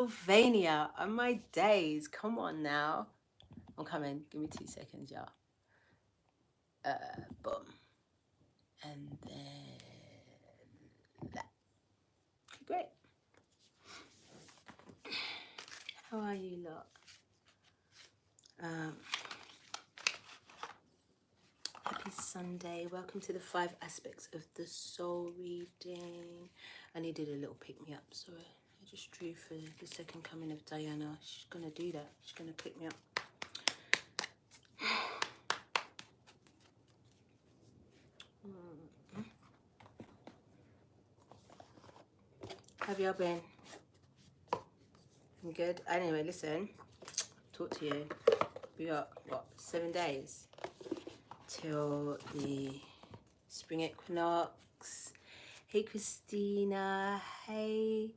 Pennsylvania on my days. Come on now. I'm coming. Give me 2 seconds, y'all. Boom. And then that. Okay, great. How are you lot? Happy Sunday. Welcome to the 5 aspects of the soul reading. I needed a little pick me up, so I just drew for the second coming of Diana. She's gonna do that. She's gonna pick me up. Have y'all been? I'm good. Anyway, listen. Talk to you. We got what, 7 days till the spring equinox. Hey Christina. Hey,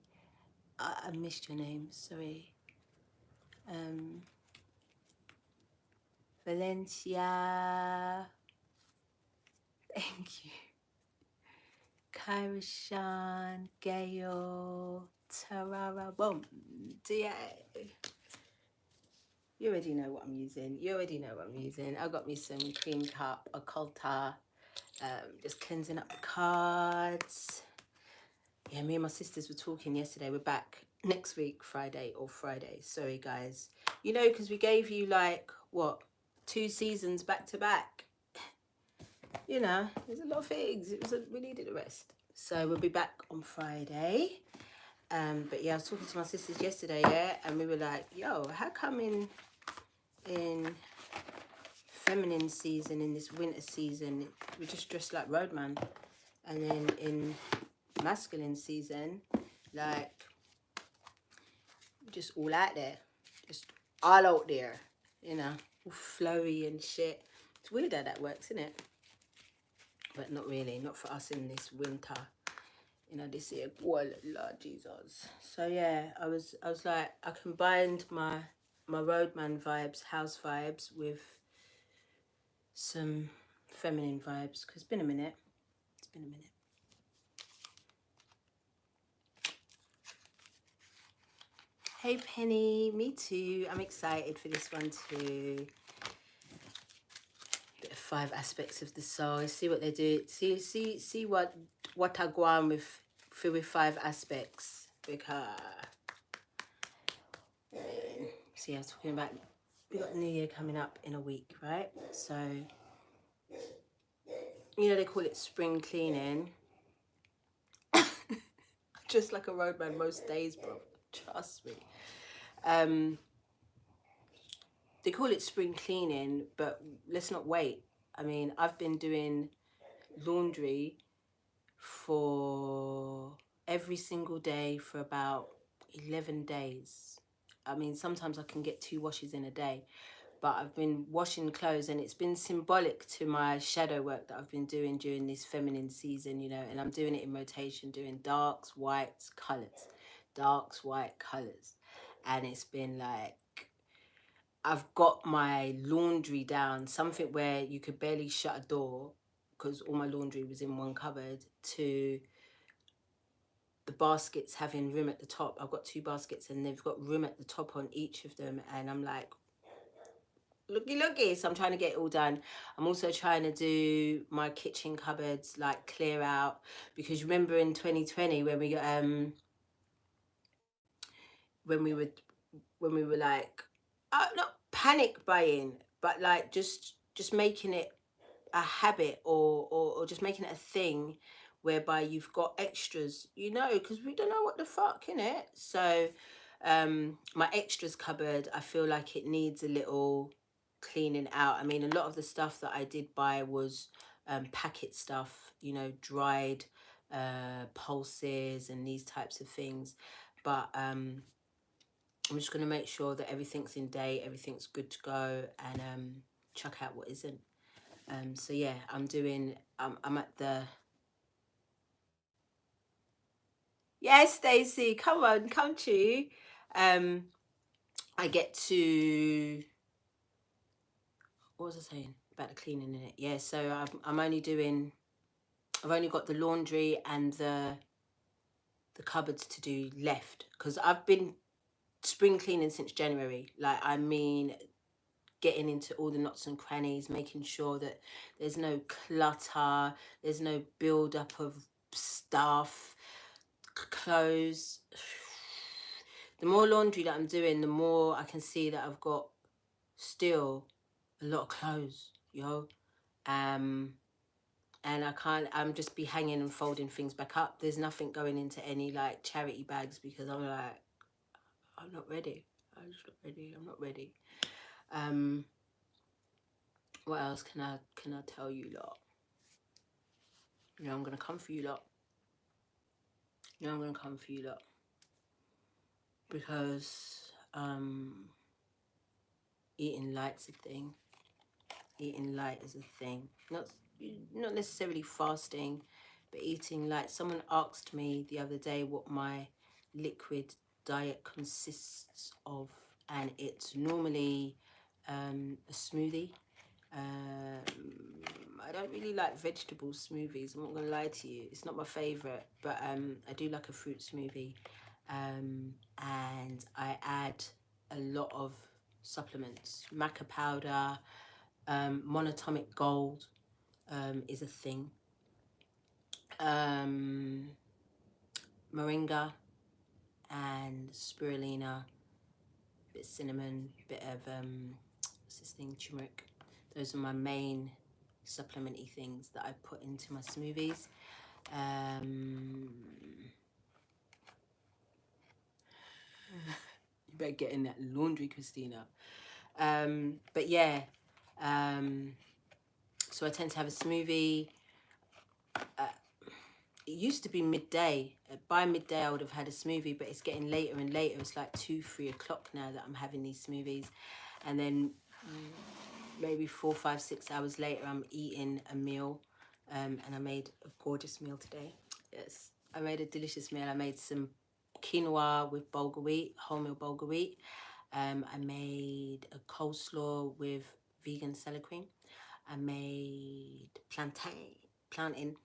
I missed your name. Sorry. Valencia. Thank you. Kairishan, Gail, Tarara, boom, DA. You already know what I'm using. I got me some cream cup, occulta, just cleansing up the cards. Yeah, me and my sisters were talking yesterday. We're back next week, Friday. Sorry, guys. You know, because we gave you like, what, 2 seasons back to back. You know, there's a lot of things. We needed a rest. So we'll be back on Friday. But yeah, I was talking to my sisters yesterday, yeah, and we were like, yo, how come in feminine season, in this winter season, we just dress like roadman, and then in masculine season, like, just all out there, just all out there, you know, all flowy and shit. It's weird how that works, isn't it? But not really, not for us in this winter. You know, this year, oh Lord Jesus. So yeah, I was like, I combined my roadman vibes, house vibes, with some feminine vibes, because it's been a minute. Hey Penny, me too. I'm excited for this one too. Bit of 5 aspects of the soul. See what they do. See what I go on with 5 aspects, because see, I was talking about, we got New Year coming up in a week, right? So you know, they call it spring cleaning. Just like a roadman most days, bro. Trust me. They call it spring cleaning, but let's not wait. I mean, I've been doing laundry for every single day for about 11 days. I mean, sometimes I can get 2 washes in a day, but I've been washing clothes, and it's been symbolic to my shadow work that I've been doing during this feminine season, you know, and I'm doing it in rotation, doing darks, whites, colours, darks, white, colours. And it's been like, I've got my laundry down, something where you could barely shut a door because all my laundry was in one cupboard, to the baskets having room at the top. I've got 2 baskets and they've got room at the top on each of them. And I'm like, looky. So I'm trying to get it all done. I'm also trying to do my kitchen cupboards, like clear out, because remember in 2020 when we were like, not panic buying, but like just making it a habit, or just making it a thing whereby you've got extras, you know, because we don't know what the fuck, innit? So my extras cupboard, I feel like it needs a little cleaning out. I mean, a lot of the stuff that I did buy was packet stuff, you know, dried pulses and these types of things. But I'm just going to make sure that everything's in date, everything's good to go, and chuck out what isn't. So yeah, I'm at the, yes, Stacey, come on, come to. I get to, what was I saying about the cleaning in it? Yeah, so I've only got the laundry and the cupboards to do left, because I've been spring cleaning since January. Like, I mean, getting into all the knots and crannies, making sure that there's no clutter, there's no build up of stuff, clothes. The more laundry that I'm doing, the more I can see that I've got still a lot of clothes, yo. And I'm just be hanging and folding things back up. There's nothing going into any like charity bags because I'm like, I'm not ready. I'm just not ready. I'm not ready. What else can I tell you lot? You know, I'm gonna come for you lot. You know, I'm gonna come for you lot because eating light's a thing. Eating light is a thing. Not necessarily fasting, but eating light. Someone asked me the other day what my liquid diet consists of, and it's normally a smoothie. I don't really like vegetable smoothies. I'm not gonna lie to you. It's not my favorite, but I do like a fruit smoothie, and I add a lot of supplements. Maca powder, monatomic gold is a thing. Moringa and spirulina, bit of cinnamon, bit of what's this thing, turmeric. Those are my main supplementy things that I put into my smoothies. You better get in that laundry, Christina. But yeah, so I tend to have a smoothie. It used to be midday. By midday I would have had a smoothie, but it's getting later and later. It's like 2-3 o'clock now that I'm having these smoothies, and then maybe 4, 5, 6 hours later I'm eating a meal. And I made a gorgeous meal today. Yes, I made a delicious meal. I made some quinoa with bulgur wheat, wholemeal bulgur wheat. I made a coleslaw with vegan salad cream. I made plantain,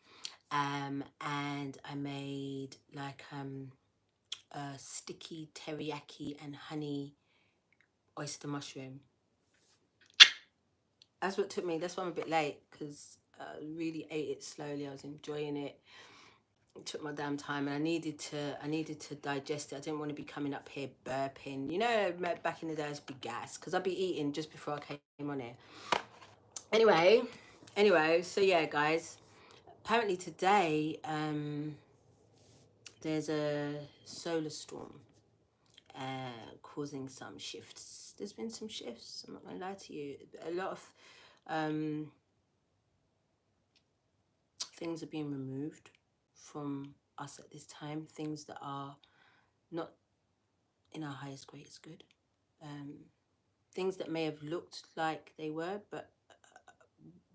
and I made like a sticky teriyaki and honey oyster mushroom. That's what took me. That's why I'm a bit late, because I really ate it slowly. I was enjoying it. It took my damn time, and I needed to digest it. I didn't want to be coming up here burping. You know, back in the day I used to be gas because I'd be eating just before I came on here. Anyway, so yeah, guys. Apparently today, there's a solar storm causing some shifts. There's been some shifts. I'm not gonna lie to you. A lot of things are being removed from us at this time. Things that are not in our highest greatest good. Things that may have looked like they were, but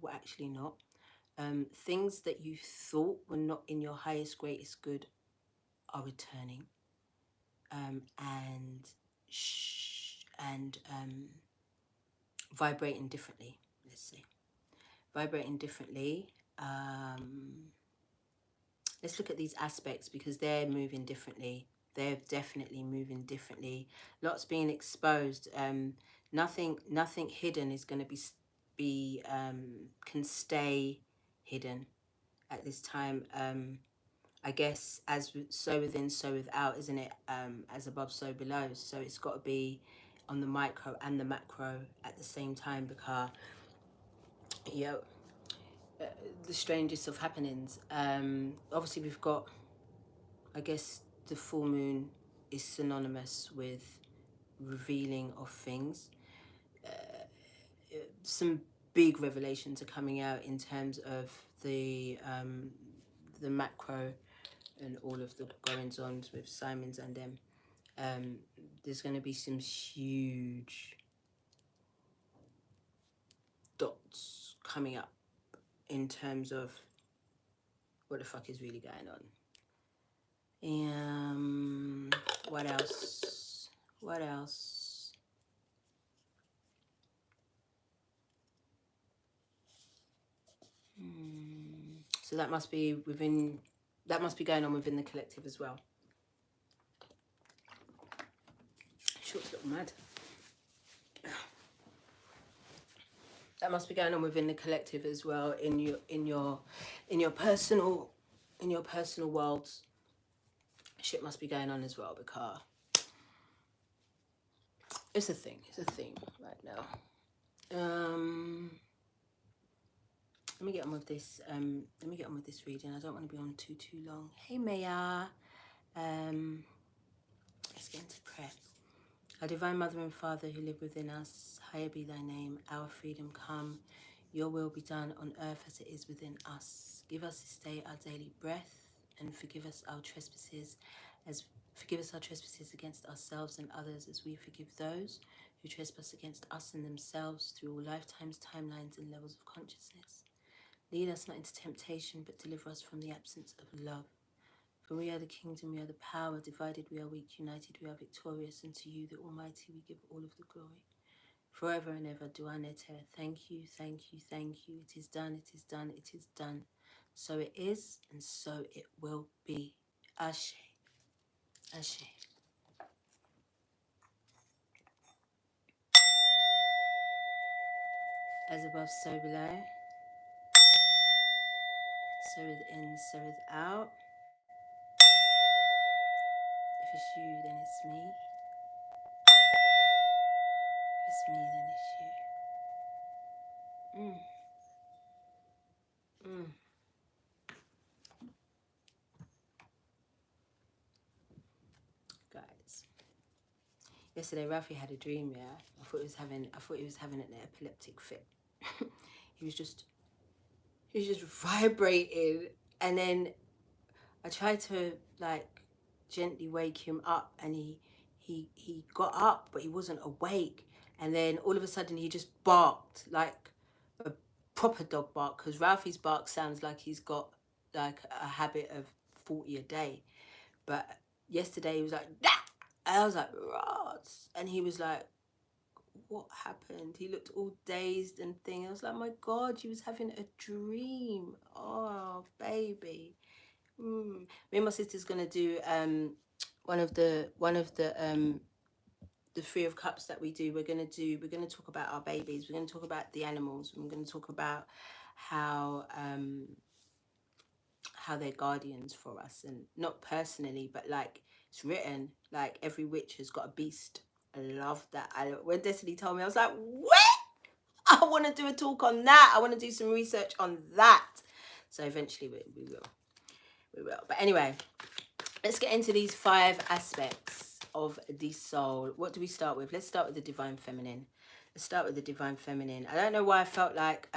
were actually not. Things that you thought were not in your highest greatest good are returning, and vibrating differently. Let's see, vibrating differently. Let's look at these aspects because they're moving differently. They're definitely moving differently. Lots being exposed. Nothing hidden is going to can stay hidden at this time. I guess as so within, so without, isn't it? As above, so below. So it's got to be on the micro and the macro at the same time, because the strangest of happenings. Obviously we've got, I guess the full moon is synonymous with revealing of things. Some big revelations are coming out in terms of the macro and all of the goings on with Simons and them. There's going to be some huge dots coming up in terms of what the fuck is really going on. What else? So that must be going on within the collective as well. Mad. That must be going on within the collective as well, in your personal worlds. Shit must be going on as well, because it's a thing. It's a thing right now. Let me get on with this. Let me get on with this reading. I don't want to be on too long. Hey Maya. Let's get into prayer. Our Divine Mother and Father who live within us, hallowed be thy name. Our freedom come. Your will be done on earth as it is within us. Give us this day our daily breath, and forgive us our trespasses against ourselves and others, as we forgive those who trespass against us and themselves, through all lifetimes, timelines, and levels of consciousness. Lead us not into temptation, but deliver us from the absence of love. For we are the kingdom, we are the power. Divided we are weak, united we are victorious. And to you, the Almighty, we give all of the glory. Forever and ever, Duanete. Thank you, thank you, thank you. It is done, it is done, it is done. So it is, and so it will be. Ashe. Ashe. As above, so below. So within, so without. If it's you, then it's me. If it's me, then it's you. Guys. Yesterday, Ralphie had a dream. Yeah, I thought he was having an epileptic fit. he was just vibrating, and then I tried to like gently wake him up, and he got up, but he wasn't awake. And then all of a sudden, he just barked like a proper dog bark, because Ralphie's bark sounds like he's got like a habit of 40 a day. But yesterday, he was like, "Nah!" And I was like, "Ross," and he was like, "What happened?" He looked all dazed and thing. I was like, "My God, you was having a dream." Oh, baby. Me and my sister's gonna do one of the Three of Cups that we do. We're gonna talk about our babies. We're gonna talk about the animals. We're gonna talk about how they're guardians for us, and not personally, but like it's written, like every witch has got a beast. I love that. When Destiny told me, I was like, what? I want to do a talk on that. I want to do some research on that. So eventually we will. But anyway, let's get into these 5 aspects of the soul. What do we start with? Let's start with the Divine Feminine. Let's start with the Divine Feminine. I don't know why I felt like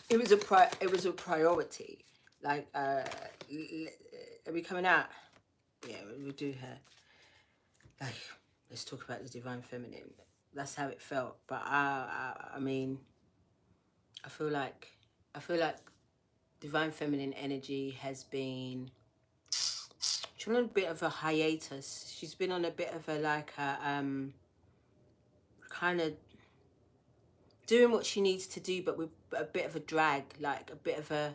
it was a priority. Like, are we coming out? Yeah, we'll do her. Like, let's talk about the Divine Feminine. That's how it felt. But I mean, I feel like Divine Feminine energy has been, she's been on a bit of a hiatus. She's been on a bit of a kind of doing what she needs to do, but with a bit of a drag, like it's a bit of a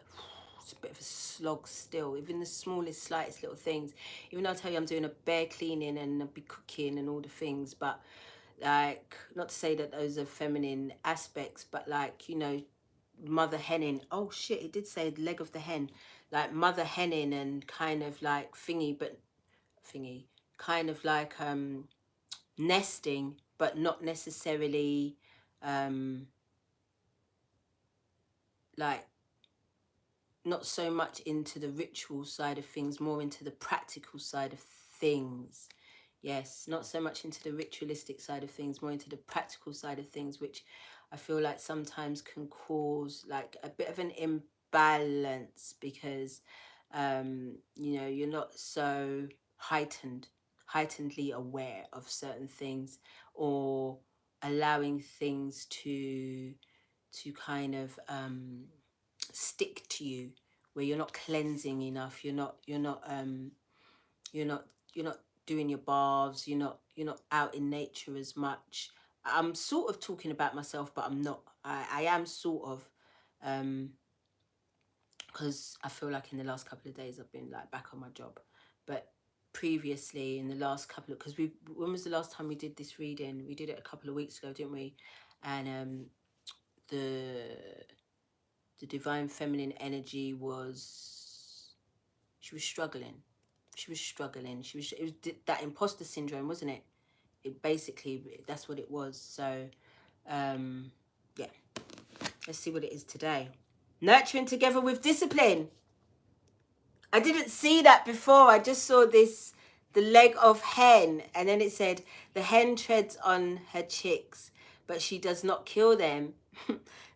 slog still. Even the smallest, slightest little things. Even though I tell you I'm doing a bare cleaning and I'll be cooking and all the things, but like, not to say that those are feminine aspects, but like, you know, mother henning. Oh shit, it did say leg of the hen. Like mother henning and kind of like kind of like nesting, but not necessarily like, not so much into the ritual side of things, more into the practical side of things. Yes, not so much into the ritualistic side of things, more into the practical side of things, which I feel like sometimes can cause like a bit of an imbalance, because you know, you're not so heightenedly aware of certain things, or allowing things to kind of stick to you, where you're not cleansing enough, you're not doing your baths, you're not out in nature as much. I'm sort of talking about myself, but I'm not. I am sort of, because I feel like in the last couple of days I've been like back on my job, but previously in the last couple of, because when was the last time we did this reading? We did it a couple of weeks ago, didn't we? And the divine feminine energy was, she was struggling. It was that imposter syndrome, wasn't it? It basically, that's what it was. So yeah, let's see what it is today. Nurturing together with discipline. I didn't see that before. I just saw this, the leg of hen, and then it said, the hen treads on her chicks, but she does not kill them.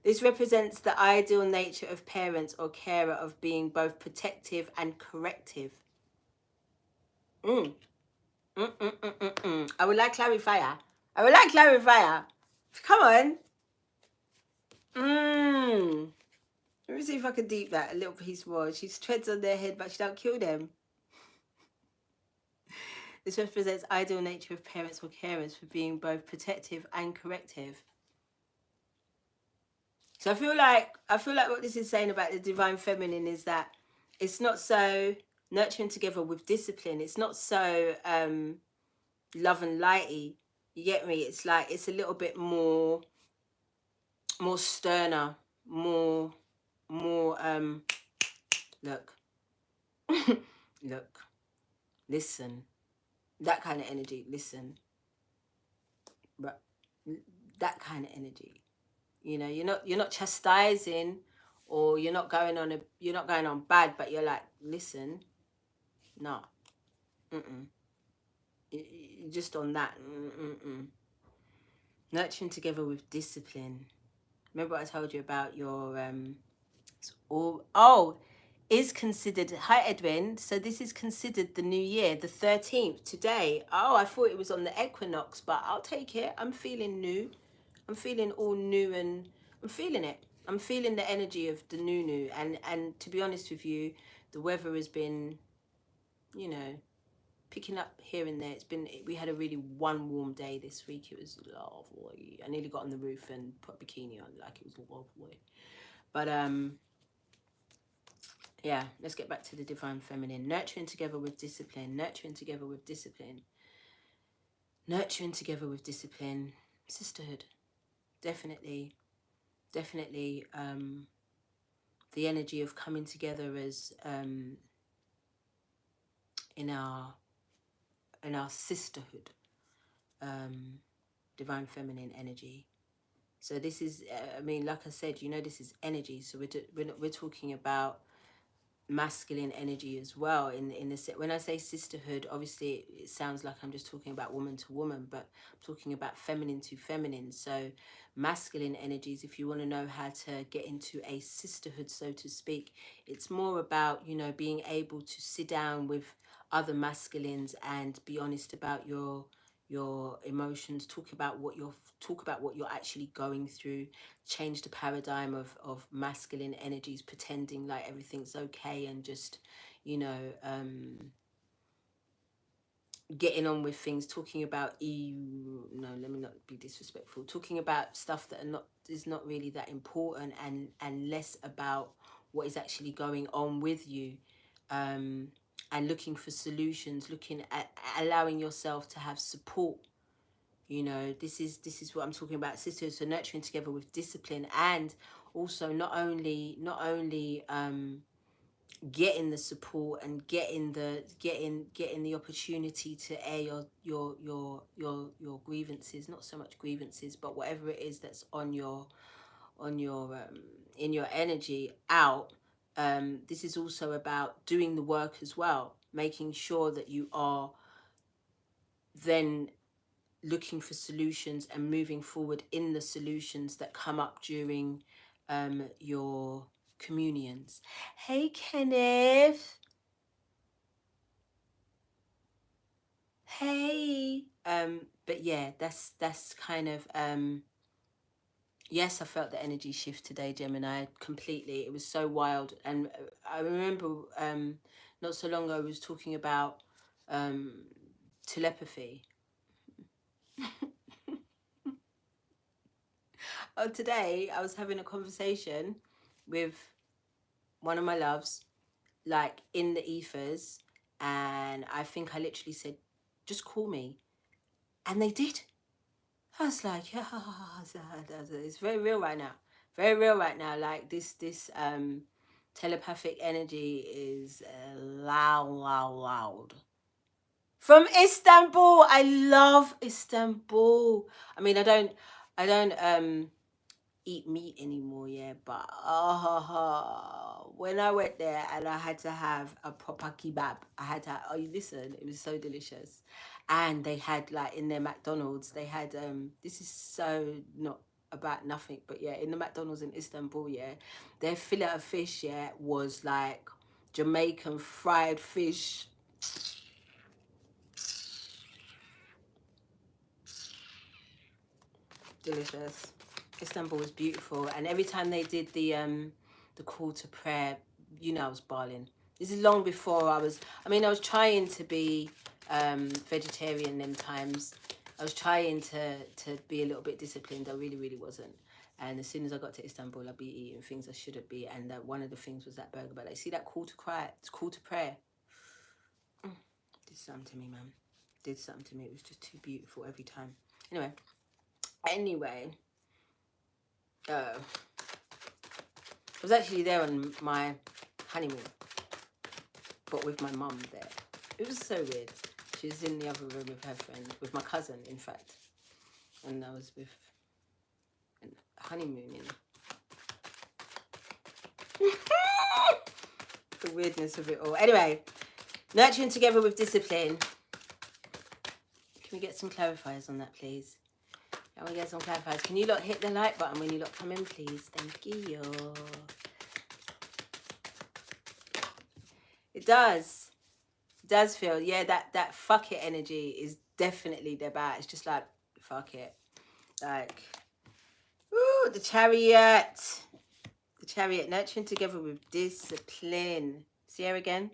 This represents the ideal nature of parents or carer of being both protective and corrective. I would like clarifier. Come on. Let me see if I can deep that a little piece more. She treads on their head, but she don't kill them. This represents ideal nature of parents or carers for being both protective and corrective. So I feel like what this is saying about the divine feminine is that it's not so nurturing together with discipline. It's not so love and lighty. You get me? It's like it's a little bit more sterner, more look. Look. Listen. That kind of energy. Listen. But that kind of energy. You know, you're not chastising, or you're not going on bad, but you're like, listen, no, just on that, Nurturing together with discipline. Remember what I told you about your is considered, hi Edwin, so this is considered the new year, the 13th today. Oh, I thought it was on the equinox, but I'll take it. I'm feeling new. I'm feeling all new, and I'm feeling it. I'm feeling the energy of the new. And to be honest with you, the weather has been, you know, picking up here and there. We had a really one warm day this week. It was lovely. I nearly got on the roof and put a bikini on, like it was lovely. But yeah, let's get back to the divine feminine. Nurturing together with discipline. Nurturing together with discipline. Nurturing together with discipline. Sisterhood. Definitely the energy of coming together as in our sisterhood, divine feminine energy. So this is I mean, like I said, you know, this is energy, so we're talking about masculine energy as well. In the when I say sisterhood, obviously it sounds like I'm just talking about woman to woman, but I'm talking about feminine to feminine. So masculine energies, if you want to know how to get into a sisterhood, so to speak, it's more about, you know, being able to sit down with other masculines and be honest about your emotions, talk about what you're actually going through, change the paradigm of masculine energies pretending like everything's okay, and just, you know, getting on with things, talking about let me not be disrespectful, talking about stuff that is not really that important, and less about what is actually going on with you, and looking for solutions, looking at allowing yourself to have support. You know, this is what I'm talking about, sisterhood. So nurturing together with discipline, and also not only getting the support and getting the opportunity to air your grievances, not so much grievances, but whatever it is that's on your in your energy out. This is also about doing the work as well, making sure that you are then looking for solutions and moving forward in the solutions that come up during your communions. Hey Kenneth. Hey. But yeah, that's kind of yes, I felt the energy shift today, Gemini, completely. It was so wild. And I remember not so long ago I was talking about telepathy. Oh, today I was having a conversation with one of my loves, like in the ethers, And I think I literally said, just call me. And they did. I was like, yeah, it's very real right now. Very real right now. Like this telepathic energy is loud. From Istanbul. I love Istanbul. I mean, I don't eat meat anymore, yeah, but when I went there and I had to have a proper kebab, I had to, oh, listen, it was so delicious. And they had, like, in their McDonald's, they had, this is so not about nothing, but yeah, in the McDonald's in Istanbul, yeah, their fillet of fish, yeah, was like Jamaican fried fish. Delicious. Istanbul was beautiful, and every time they did the call to prayer, you know, I was bawling. This is long before I was. I mean, I was trying to be vegetarian them times. I was trying to be a little bit disciplined. I really wasn't. And as soon as I got to Istanbul, I'd be eating things I shouldn't be. And one of the things was that burger. But I see that call to cry. It's call to prayer. Did something to me, man. Did something to me. It was just too beautiful every time. Anyway. I was actually there on my honeymoon, but with my mum there. It was so weird. She was in the other room with her friend, with my cousin, in fact. And I was with honeymooning. The weirdness of it all. Anyway, nurturing together with discipline. Can we get some clarifiers on that, please? Can we get some clarifiers? Can you lot hit the like button when you lot come in, please? Thank you. It does. It does feel, yeah, that fuck it energy is definitely there back. It's just like, fuck it. Like, ooh, the Chariot. The Chariot, nurturing together with discipline. See her again?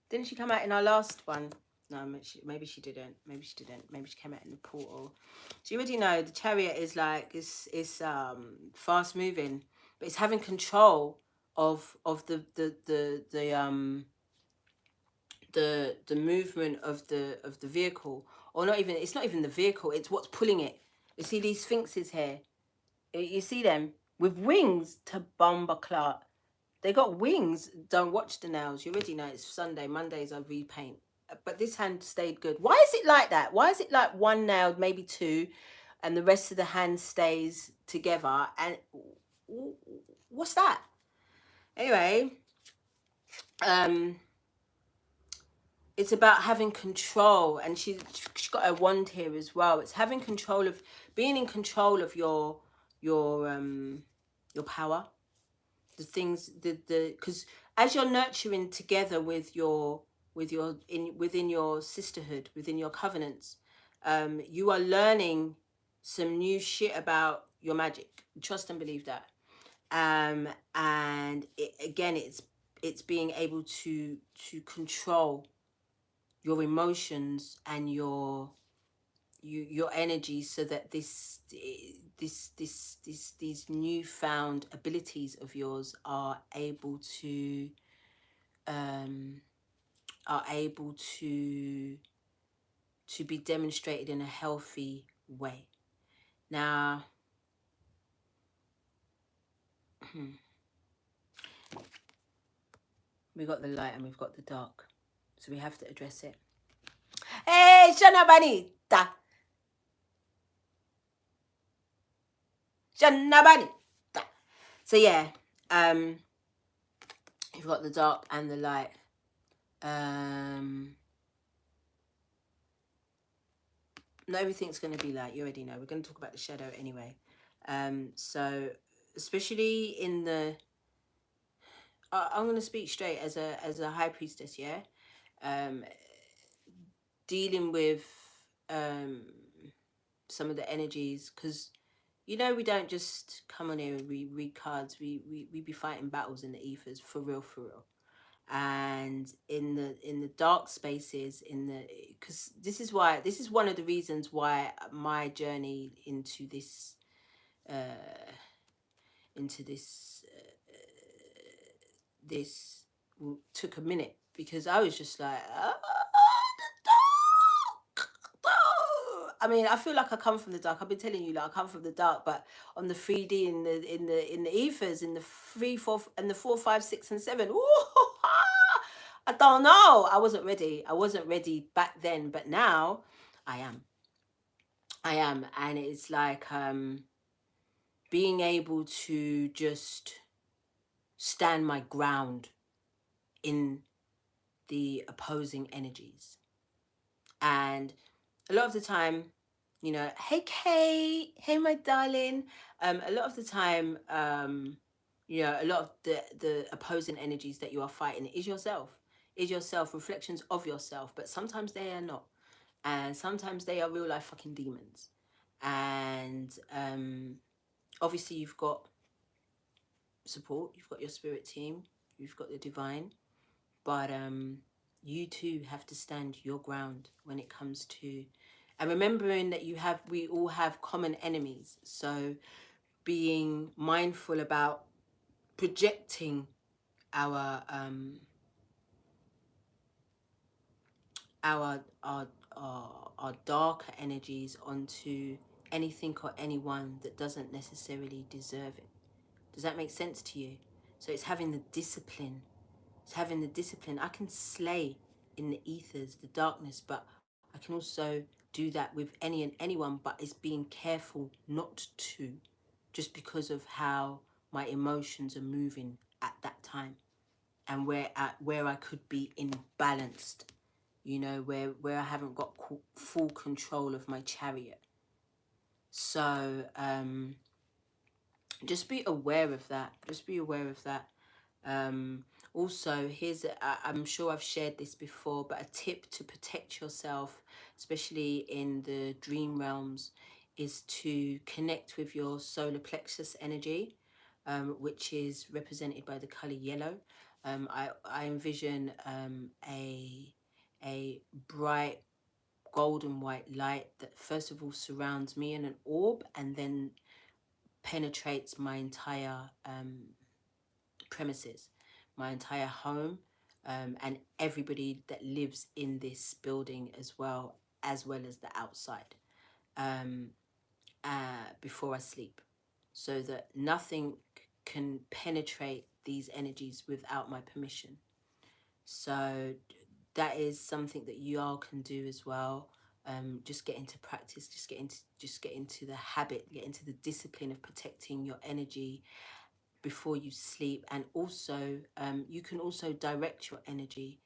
Didn't she come out in our last one? No, maybe she didn't. Maybe she didn't. Maybe she came out in the portal. So you already know the Chariot is like, it's fast moving, but it's having control of the movement of the vehicle, or not even, it's not even the vehicle, it's what's pulling it. You see these sphinxes here, you see them with wings to bomber clot. They got wings. Don't watch the nails, you already know it's Sunday. Mondays I repaint, but this hand stayed good. Why is it like that? Why is it like one nail, maybe two, and the rest of the hand stays together? And what's that? Anyway, it's about having control, and she's got a wand here as well. It's having control of, being in control of your power, the things, because as you're nurturing together with within your sisterhood, within your covenants, you are learning some new shit about your magic. Trust and believe that. And it's being able to control your emotions and your energy, so that these newfound abilities of yours are able to be demonstrated in a healthy way. Now, we've got the light and we've got the dark, so we have to address it. Hey, Shana Banita. Shana Banita. So yeah, you've got the dark and the light. Not everything's going to be light, you already know. We're going to talk about the shadow anyway. So especially in the, I'm going to speak straight as a high priestess, yeah. Dealing with some of the energies, because you know, we don't just come on here and we read cards. We be fighting battles in the ethers, for real. And in the dark spaces, because this is one of the reasons why my journey into this this took a minute, because I was just like, I mean, I feel like I come from the dark. I've been telling you, like, I come from the dark, but on the 3D, in the ethers, in the 3, 4, and the 4, 5, 6, and 7. Ooh, I don't know. I wasn't ready. I wasn't ready back then, but now I am. I am, and it's like being able to just stand my ground in the opposing energies. And a lot of the time, you know, hey Kate, hey my darling. A lot of the time, you know, a lot of the opposing energies that you are fighting is yourself. Is yourself, reflections of yourself. But sometimes they are not. And sometimes they are real life fucking demons. And obviously you've got support, you've got your spirit team, you've got the divine, but you too have to stand your ground when it comes to, and remembering that we all have common enemies. So being mindful about projecting our our our our darker energies onto anything or anyone that doesn't necessarily deserve it. Does that make sense to you? So it's having the discipline. It's having the discipline. I can slay in the ethers, the darkness, but I can also do that with any and anyone, but it's being careful not to, just because of how my emotions are moving at that time, and where I could be imbalanced, you know, where I haven't got full control of my chariot. So just be aware of that. Just be aware of that. Also, I'm sure I've shared this before, but a tip to protect yourself, especially in the dream realms, is to connect with your solar plexus energy, which is represented by the color yellow. I envision a bright golden white light that first of all surrounds me in an orb, and then penetrates my entire premises, my entire home, and everybody that lives in this building as well as the outside, before I sleep, so that nothing can penetrate these energies without my permission. So that is something that you all can do as well. Just get into practice, just get into the habit, get into the discipline of protecting your energy before you sleep. And also you can also direct your energy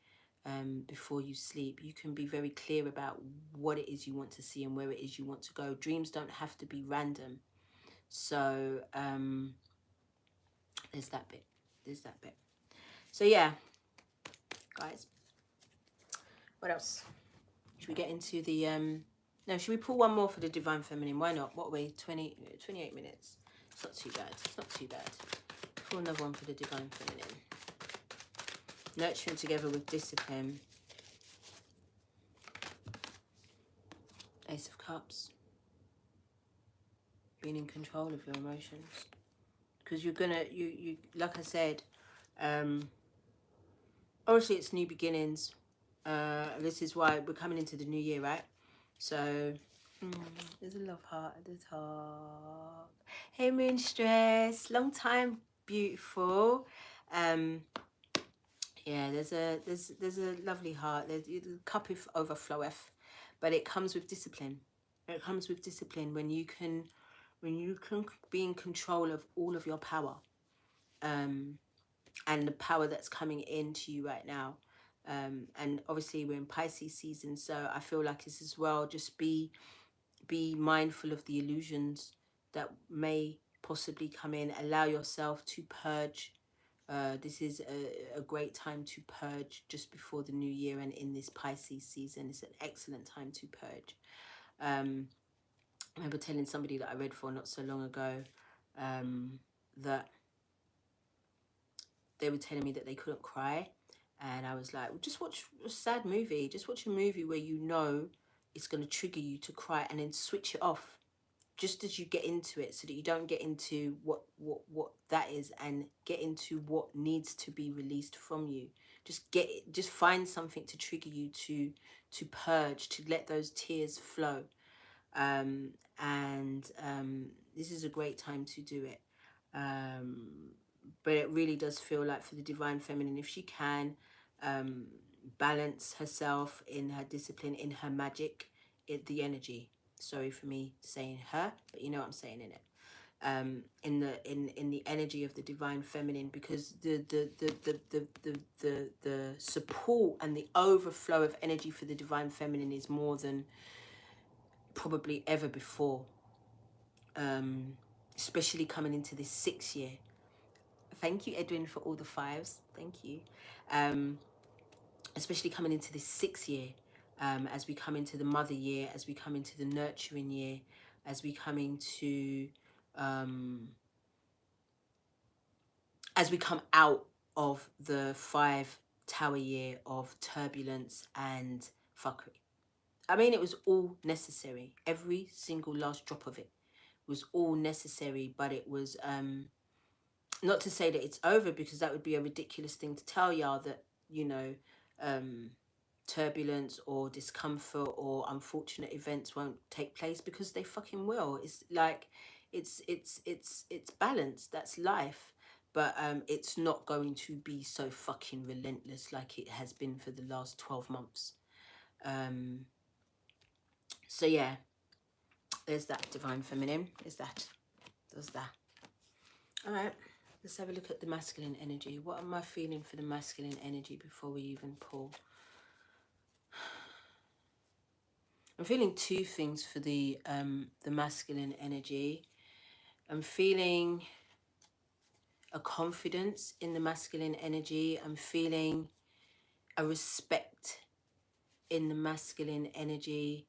before you sleep. You can be very clear about what it is you want to see and where it is you want to go. Dreams don't have to be random. So there's that bit. So yeah, guys, what else? Should we get into the no, should we pull one more for the divine feminine? Why not? What way? 28 minutes. It's not too bad. It's not too bad. Pull another one for the divine feminine. Nurturing together with discipline. Ace of Cups. Being in control of your emotions. Because you're gonna, you like I said, obviously it's new beginnings. This is why we're coming into the new year, right? So there's a love heart at the top. Hey Moon Stress, long time, beautiful. Yeah, there's a lovely heart. There's the cup if overfloweth, but it comes with discipline. It comes with discipline when you can be in control of all of your power, and the power that's coming into you right now. And obviously we're in Pisces season, so I feel like this as well. Just be mindful of the illusions that may possibly come in. Allow yourself to purge. This is a great time to purge just before the new year, and in this Pisces season it's an excellent time to purge. I remember telling somebody that I read for not so long ago that they were telling me that they couldn't cry, and I was like, well, just watch a sad movie. Just watch a movie where you know it's going to trigger you to cry, and then switch it off just as you get into it, so that you don't get into what that is, and get into what needs to be released from you. Just find something to trigger you to purge, to let those tears flow. This is a great time to do it. But it really does feel like for the divine feminine, if she can balance herself in her discipline, in her magic, the energy. Sorry for me saying her, but you know what I'm saying in it. In the energy of the divine feminine, because the support and the overflow of energy for the divine feminine is more than probably ever before, especially coming into this 6th year. Thank you, Edwin, for all the 5s. Thank you. Especially coming into this 6th year, as we come into the mother year, as we come into the nurturing year, as we come into as we come out of the 5-tower year of turbulence and fuckery. I mean, it was all necessary. Every single last drop of it was all necessary, but it was not to say that it's over, because that would be a ridiculous thing to tell y'all, that, you know, turbulence or discomfort or unfortunate events won't take place, because they fucking will. It's like it's balanced. That's life. But it's not going to be so fucking relentless like it has been for the last 12 months. So yeah, there's that, divine feminine. There's that. There's that. All right, let's have a look at the masculine energy. What am I feeling for the masculine energy before we even pull? I'm feeling 2 things for the masculine energy. I'm feeling a confidence in the masculine energy. I'm feeling a respect in the masculine energy.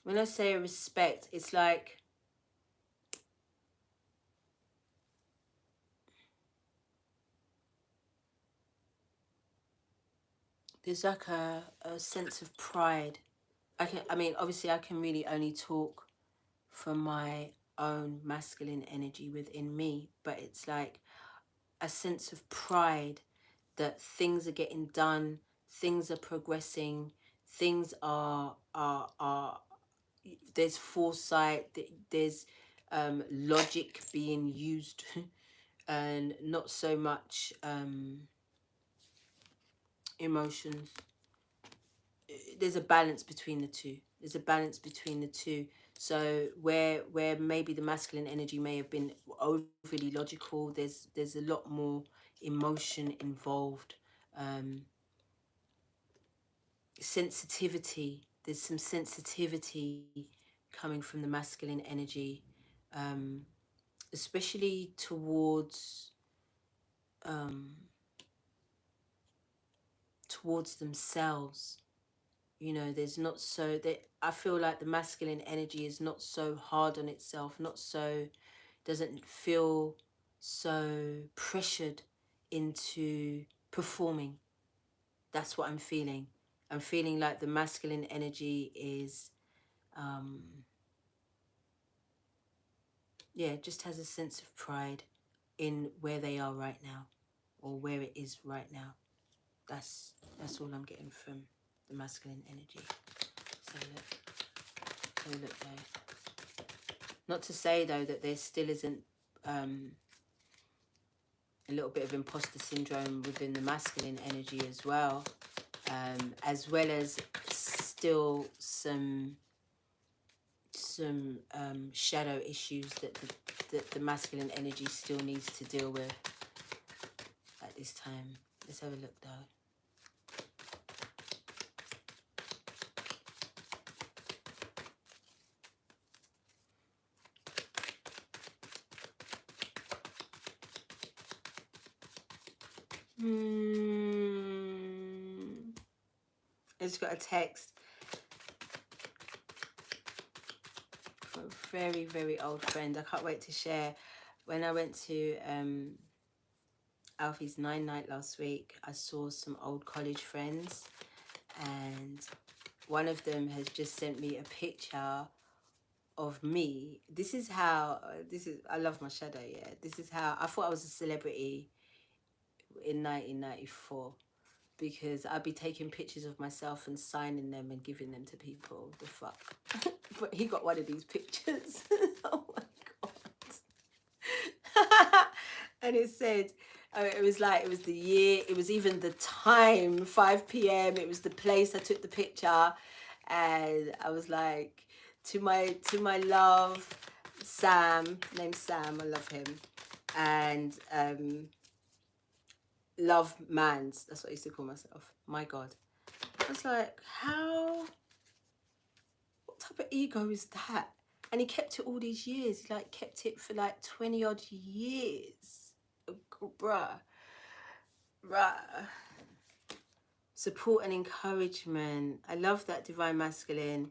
When I say respect, it's like there's like a sense of pride. I mean, obviously I can really only talk from my own masculine energy within me, but it's like a sense of pride that things are getting done, things are progressing, things are there's foresight, there's logic being used, and not so much emotions. There's a balance between the two. There's a balance between the two. So where maybe the masculine energy may have been overly logical, there's a lot more emotion involved. Sensitivity. There's some sensitivity coming from the masculine energy, especially towards themselves. You know, there's not so that I feel like the masculine energy is not so hard on itself, not so, doesn't feel so pressured into performing. That's what I'm feeling. I'm feeling like the masculine energy is yeah, just has a sense of pride in where they are right now, or where it is right now. That's all I'm getting from the masculine energy. So look there. Not to say though that there still isn't a little bit of imposter syndrome within the masculine energy as well as still some shadow issues that the masculine energy still needs to deal with at this time. Let's have a look though. I just got a text from a very, very old friend. I can't wait to share. When I went to Alfie's 9 night last week, I saw some old college friends, and one of them has just sent me a picture of me. This is how, I love my shadow, yeah. This is how, I thought I was a celebrity in 1994. because I'd be taking pictures of myself and signing them and giving them to people. The fuck. But he got one of these pictures. Oh my god. And it said, it was like, it was the year, it was even the time, 5 p.m. It was the place I took the picture. And I was like, to my love, Sam, named Sam, I love him. And love Mans, that's what I used to call myself. My god. I was like, what type of ego is that? And he kept it all these years. He like kept it for like 20 odd years. Bruh. Support and encouragement. I love that divine masculine.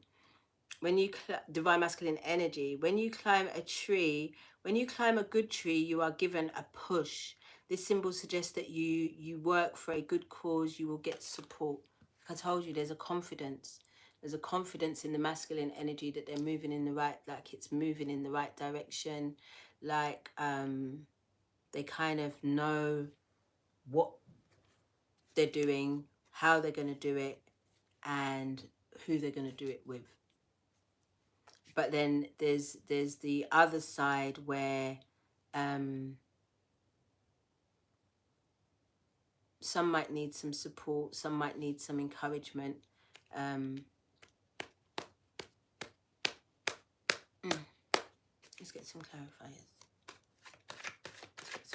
When you divine masculine energy, when you climb a tree, when you climb a good tree, you are given a push. This symbol suggests that you work for a good cause, you will get support. Like I told you, there's a confidence. There's a confidence in the masculine energy that they're moving in the right, like it's moving in the right direction. Like they kind of know what they're doing, how they're going to do it, and who they're going to do it with. But then there's the other side where some might need some support, some might need some encouragement. Let's get some clarifiers. Let's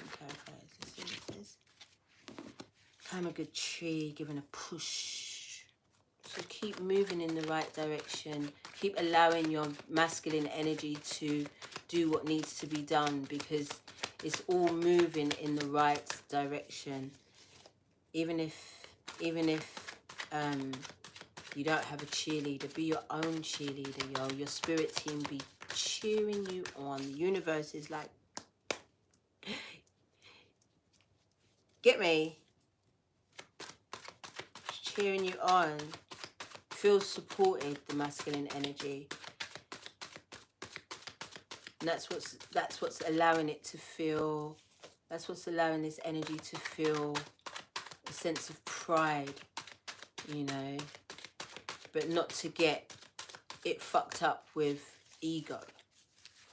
see what it says. Climb a good tree, given a push. So keep moving in the right direction. Keep allowing your masculine energy to do what needs to be done, because it's all moving in the right direction. Even if you don't have a cheerleader, be your own cheerleader, yo. Your spirit team be cheering you on. The universe is like, get me. It's cheering you on. Feel supported, the masculine energy. And that's what's allowing it to feel, that's what's allowing this energy to feel a sense of pride, you know, but not to get it fucked up with ego,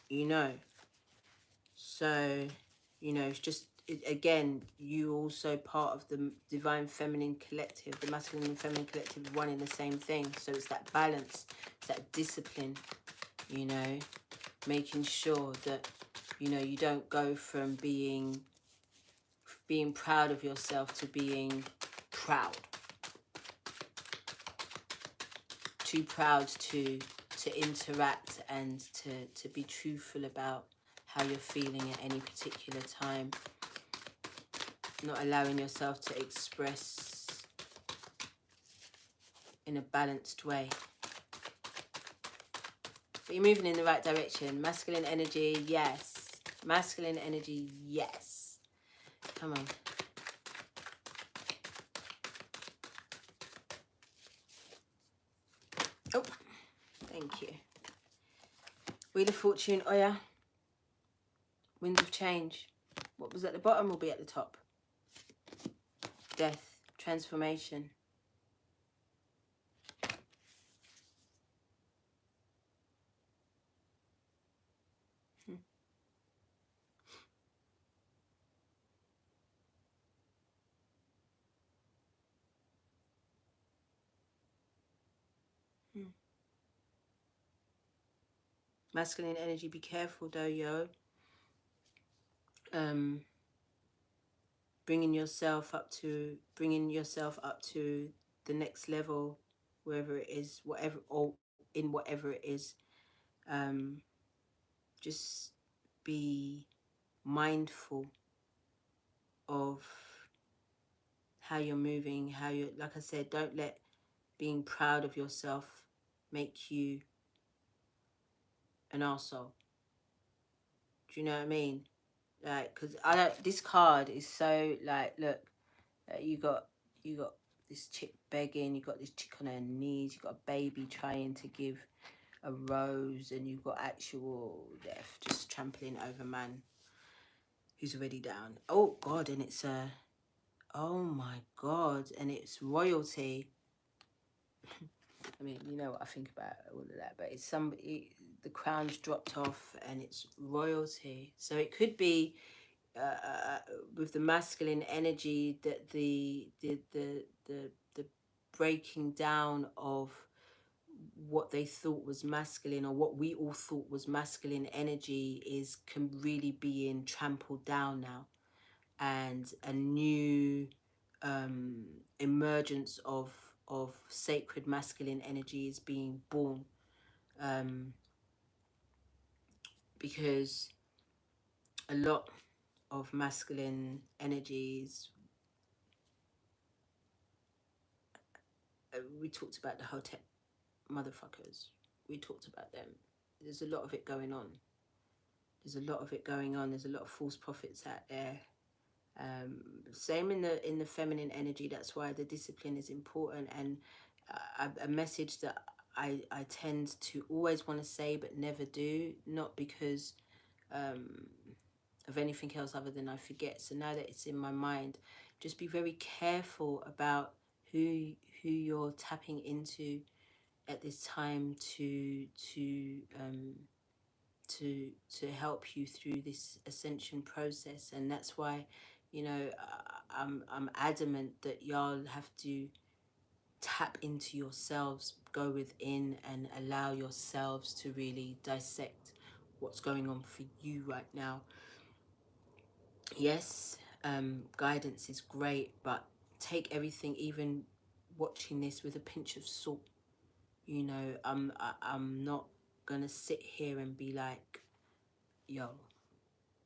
you know. So, you know, it's just, again, you also part of the divine feminine collective, the masculine and feminine collective, one in the same thing. So it's that balance, it's that discipline, you know, making sure that, you know, you don't go from being proud of yourself to being proud. Too proud to interact and to be truthful about how you're feeling at any particular time. Not allowing yourself to express in a balanced way. But you're moving in the right direction. Masculine energy, yes. Masculine energy, yes. Come on. Oh, thank you. Wheel of Fortune, Oya. Winds of Change. What was at the bottom will be at the top. Death, transformation. Masculine energy, be careful though, yo. Bringing yourself up to the next level, wherever it is, whatever, or in whatever it is. Just be mindful of how you're moving, how you, like I said, don't let being proud of yourself make you an arsehole. Do you know what I mean? Like, because I don't, this card is so like, look, you got this chick begging, you got this chick on her knees, you got a baby trying to give a rose, and you've got actual death just trampling over man who's already down. Oh god, and it's a Oh my God. And it's royalty. I mean, you know what I think about all of that, but it's somebody, the crown's dropped off and it's royalty. So it could be with the masculine energy that the breaking down of what they thought was masculine, or what we all thought was masculine energy, can really being trampled down now, and a new emergence of sacred masculine energy is being born, because a lot of masculine energies, we talked about the Hotep motherfuckers, we talked about them. There's a lot of it going on. There's a lot of it going on. There's a lot of false prophets out there. Same in the feminine energy. That's why the discipline is important, and a message that I tend to always want to say but never do, not because of anything else other than I forget. So now that it's in my mind, just be very careful about who you're tapping into at this time to help you through this ascension process. And that's why, you know, I'm adamant that y'all have to tap into yourselves, go within and allow yourselves to really dissect what's going on for you right now. Yes, guidance is great, but take everything, even watching this, with a pinch of salt. You know, I'm not gonna sit here and be like, yo,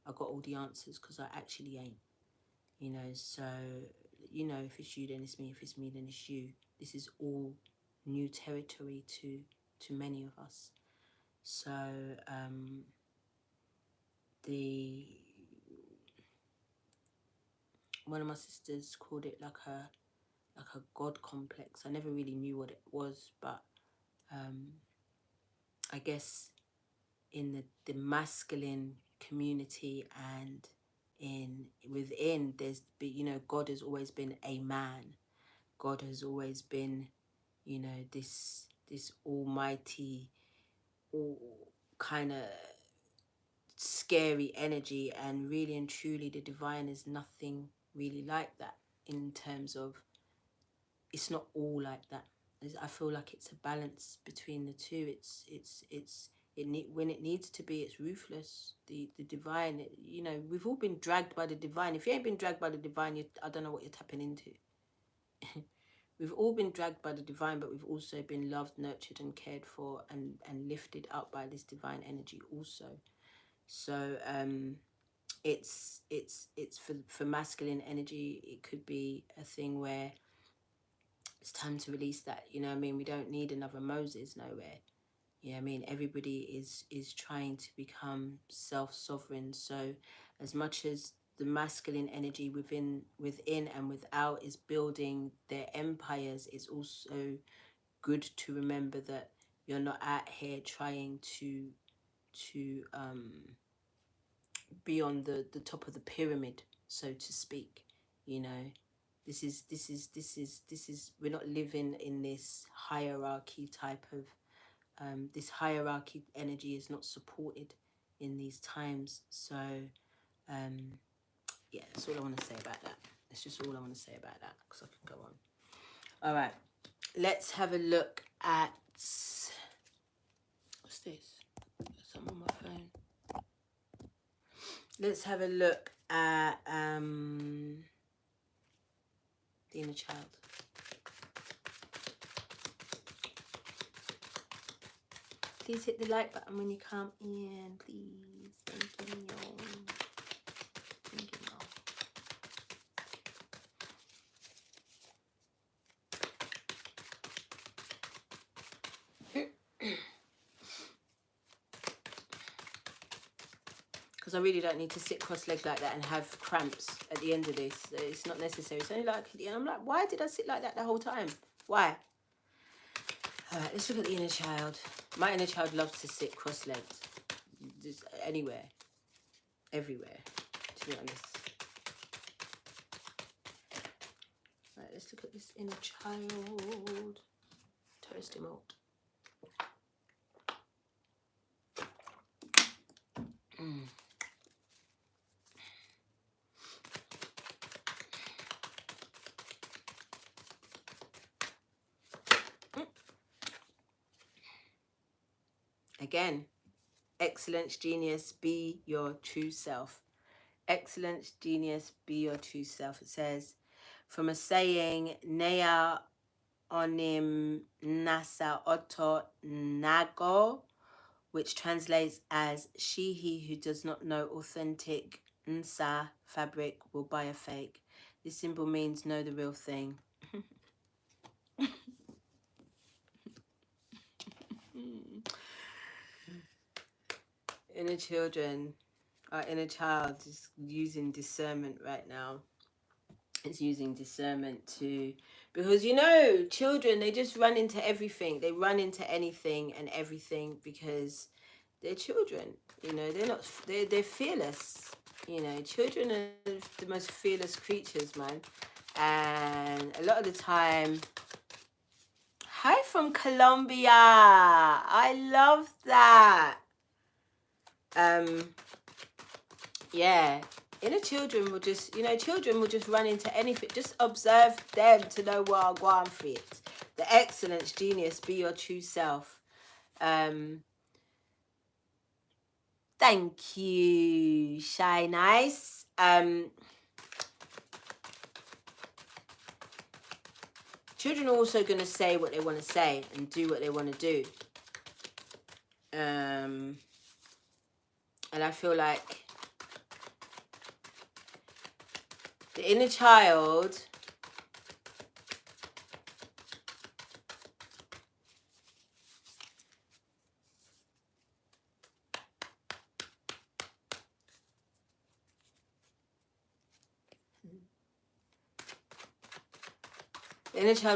I got all the answers, because I actually ain't. You know, so, you know, if it's you, then it's me. If it's me, then it's you. This is all new territory to many of us. So one of my sisters called it like a god complex. I never really knew what it was, but I guess in the masculine community and within, there's, you know, God has always been a man. God has always been, you know, this almighty, all kind of scary energy, and really and truly the divine is nothing really like that, in terms of, it's not all like that. I feel like it's a balance between the two. When it needs to be, it's ruthless. The divine, you know, we've all been dragged by the divine. If you ain't been dragged by the divine, I don't know what you're tapping into. We've all been dragged by the divine, but we've also been loved, nurtured and cared for, and lifted up by this divine energy also. So it's for masculine energy, it could be a thing where it's time to release that. You know what I mean? We don't need another Moses nowhere. You know what I mean? Everybody is trying to become self-sovereign. So as much as the masculine energy within and without is building their empires, it's also good to remember that you're not out here trying to be on the top of the pyramid, so to speak. You know, this is we're not living in this hierarchy type of this hierarchy energy is not supported in these times. So yeah, that's all I want to say about that. That's just all I want to say about that, because I can go on. All right, let's have a look at, what's this? Something on my phone. Let's have a look at the inner child. Please hit the like button when you come in, please. Thank you, y'all. Thank you, y'all. Because I really don't need to sit cross-legged like that and have cramps at the end of this. It's not necessary. It's only like, and I'm like, why did I sit like that the whole time? Why? All right, let's look at the inner child. My inner child loves to sit cross-legged. Just anywhere. Everywhere. To be honest. let's look at this inner child. Toast him out. Again, excellence, genius, be your true self. Excellence, genius, be your true self. It says, from a saying, Nea onim nasa oto nago, which translates as, she, he who does not know authentic nsa fabric will buy a fake. This symbol means know the real thing. Inner children, our inner child is using discernment right now. It's using discernment to, because you know, children, they just run into everything. They run into anything and everything because they're children. You know, they're fearless. You know, children are the most fearless creatures, man. And a lot of the time, hi from Colombia. I love that. Yeah, inner children will just, you know, children will just run into anything. Just observe them to know what I'll go on for it. The excellence, genius, be your true self. Thank you, Shy Nice. Children are also going to say what they want to say and do what they want to do. And I feel like the inner child,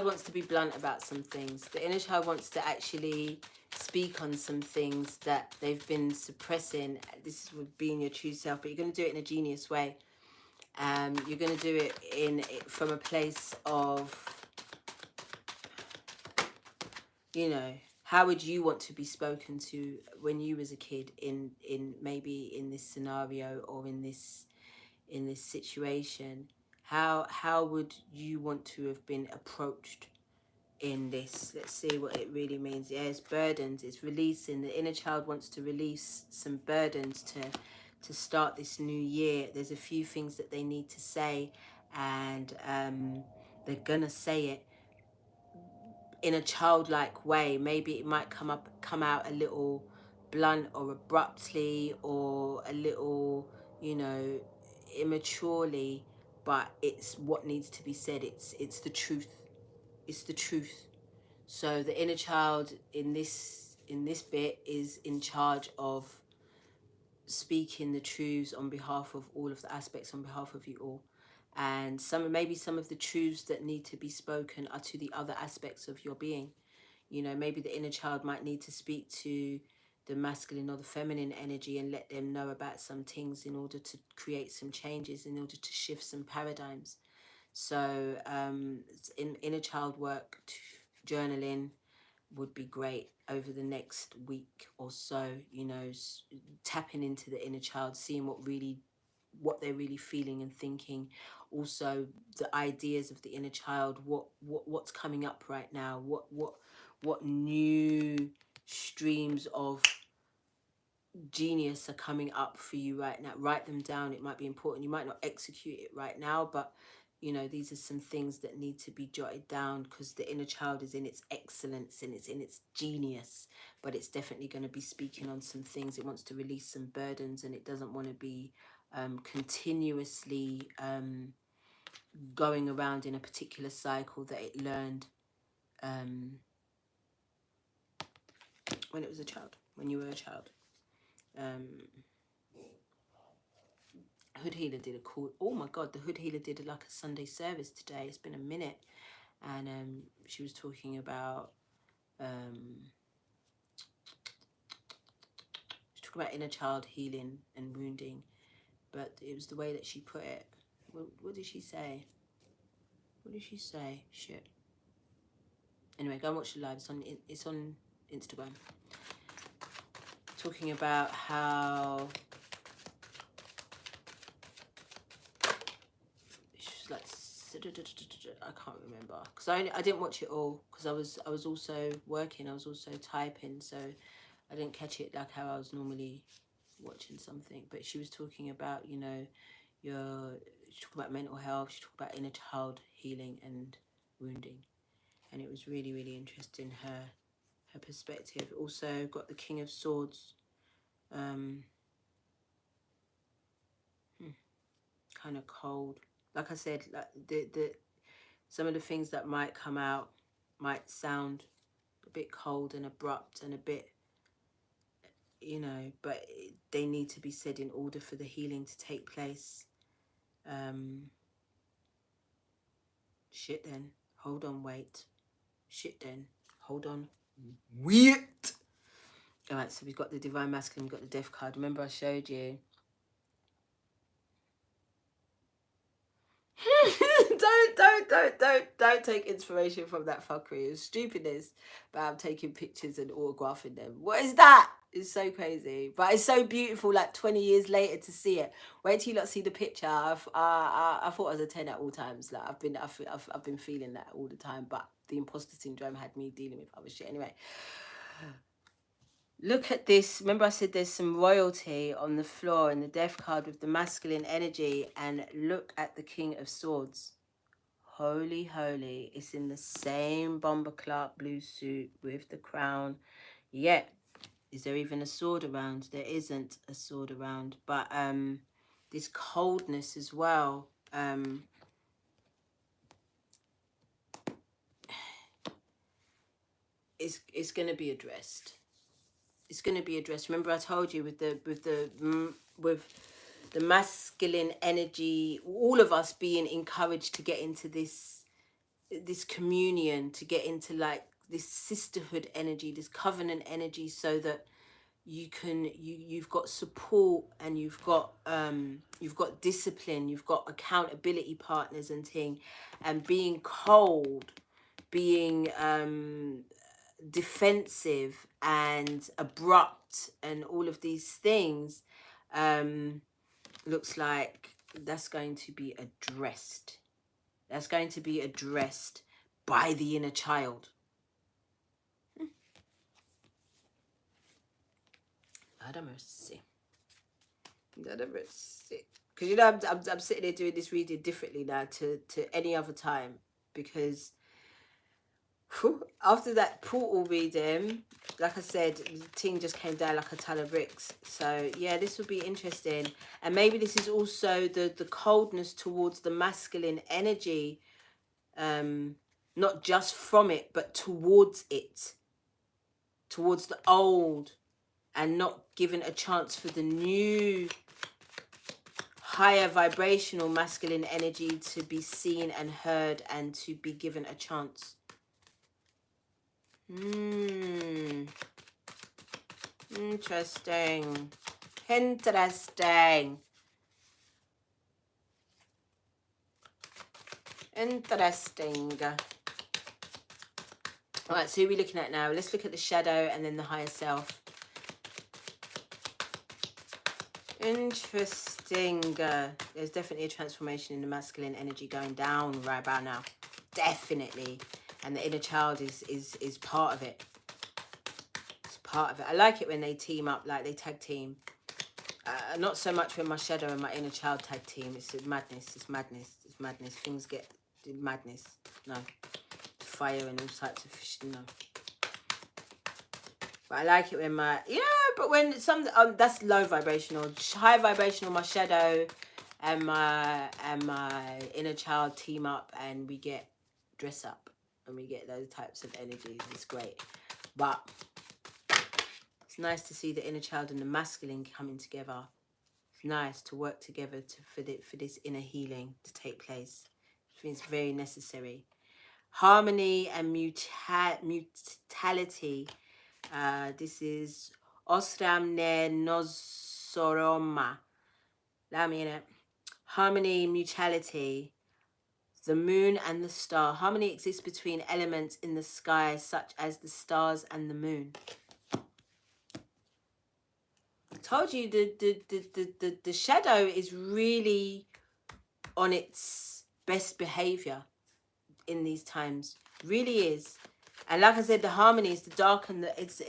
wants to be blunt about some things. The inner child wants to actually speak on some things that they've been suppressing. This would be in your true self, but you're going to do it in a genius way. You're going to do it from a place of, you know, how would you want to be spoken to when you was a kid in maybe in this scenario or in this situation? How would you want to have been approached in this? Let's see what it really means. Yeah, it's burdens, it's releasing. The inner child wants to release some burdens to start this new year. There's a few things that they need to say, and they're gonna say it in a childlike way. Maybe it might come out a little blunt or abruptly or a little, you know, immaturely, but it's what needs to be said. It's the truth. It's the truth. So the inner child in this bit is in charge of speaking the truths on behalf of all of the aspects, on behalf of you all. And maybe some of the truths that need to be spoken are to the other aspects of your being. You know, maybe the inner child might need to speak to the masculine or the feminine energy and let them know about some things in order to create some changes, in order to shift some paradigms. So in inner child work, journaling would be great over the next week or so. You know, tapping into the inner child, seeing what they're really feeling and thinking. Also the ideas of the inner child, what's coming up right now, what new streams of genius are coming up for you right now. Write them down. It might be important. You might not execute it right now, but you know, these are some things that need to be jotted down, because the inner child is in its excellence and it's in its genius, but it's definitely going to be speaking on some things. It wants to release some burdens, and it doesn't want to be continuously going around in a particular cycle that it learned when it was a child, when you were a child. Hood Healer did a cool, oh my god, the Hood Healer did like a Sunday service today. It's been a minute. And she was talking about inner child healing and wounding, but it was the way that she put it. What did she say? What did she say? Shit. Anyway, go and watch the live. It's on Instagram. Talking about how she's like, I can't remember because I didn't watch it all because I was also working. I was also typing, so I didn't catch it like how I was normally watching something. But she was talking about, you know, she talked about mental health. She talked about inner child healing and wounding, and it was really, really interesting, her perspective. Also got the King of Swords, kind of cold. Like I said, like the some of the things that might come out might sound a bit cold and abrupt and a bit, you know, but they need to be said in order for the healing to take place. Shit then, hold on, wait. Shit then, hold on, wait. All right, so we've got the Divine Masculine, we've got the Death card. Remember I showed you. don't take inspiration from that fuckery. It's stupidness, but I'm taking pictures and autographing them. What is that? It's so crazy, but it's so beautiful. Like 20 years later to see it. Wait till you lot see the picture. I thought I was a 10 at all times. Like I've been feeling that all the time, but the imposter syndrome had me dealing with other shit. Anyway, look at this. Remember I said there's some royalty on the floor in the Death card with the masculine energy, and look at the King of Swords. Holy, holy. It's in the same bomber clock blue suit with the crown. Yet, is there even a sword around? There isn't a sword around. But this coldness as well. It's going to be addressed. It's going to be addressed. Remember I told you with the masculine energy, all of us being encouraged to get into this communion, to get into like this sisterhood energy, this covenant energy, so that you've got support and you've got discipline, you've got accountability partners and thing, and being cold, being defensive and abrupt and all of these things, looks like that's going to be addressed. That's going to be addressed by the inner child. Lord have mercy. Lord have mercy. Because, you know, I'm sitting there doing this reading differently now to any other time. Because after that portal reading, like I said, the thing just came down like a ton of bricks. So, yeah, this will be interesting. And maybe this is also the coldness towards the masculine energy. Not just from it, but towards it. Towards the old. And not given a chance for the new higher vibrational masculine energy to be seen and heard and to be given a chance. Interesting. Interesting. Interesting. All right, so who are we looking at now? Let's look at the shadow and then the higher self. Interesting. There's definitely a transformation in the masculine energy going down right about now. Definitely. And the inner child is part of it. It's part of it. I like it when they team up, like they tag team. Not so much when my shadow and my inner child tag team. It's madness. It's madness. It's madness. Things get madness. No. Fire and all types of fish. No. But I like it when my, yeah, but when some, that's low vibrational. High vibrational, my shadow and my inner child team up and we get dress up and we get those types of energies. It's great. But it's nice to see the inner child and the masculine coming together. It's nice to work together for this inner healing to take place. I think it's very necessary. Harmony and mutality. This is Ostram ne Nosoroma. Let me in it. Harmony, mutuality. The moon and the star. Harmony exists between elements in the sky, such as the stars and the moon. I told you the shadow is really on its best behavior in these times. Really is. And like I said, the harmony is the dark and it's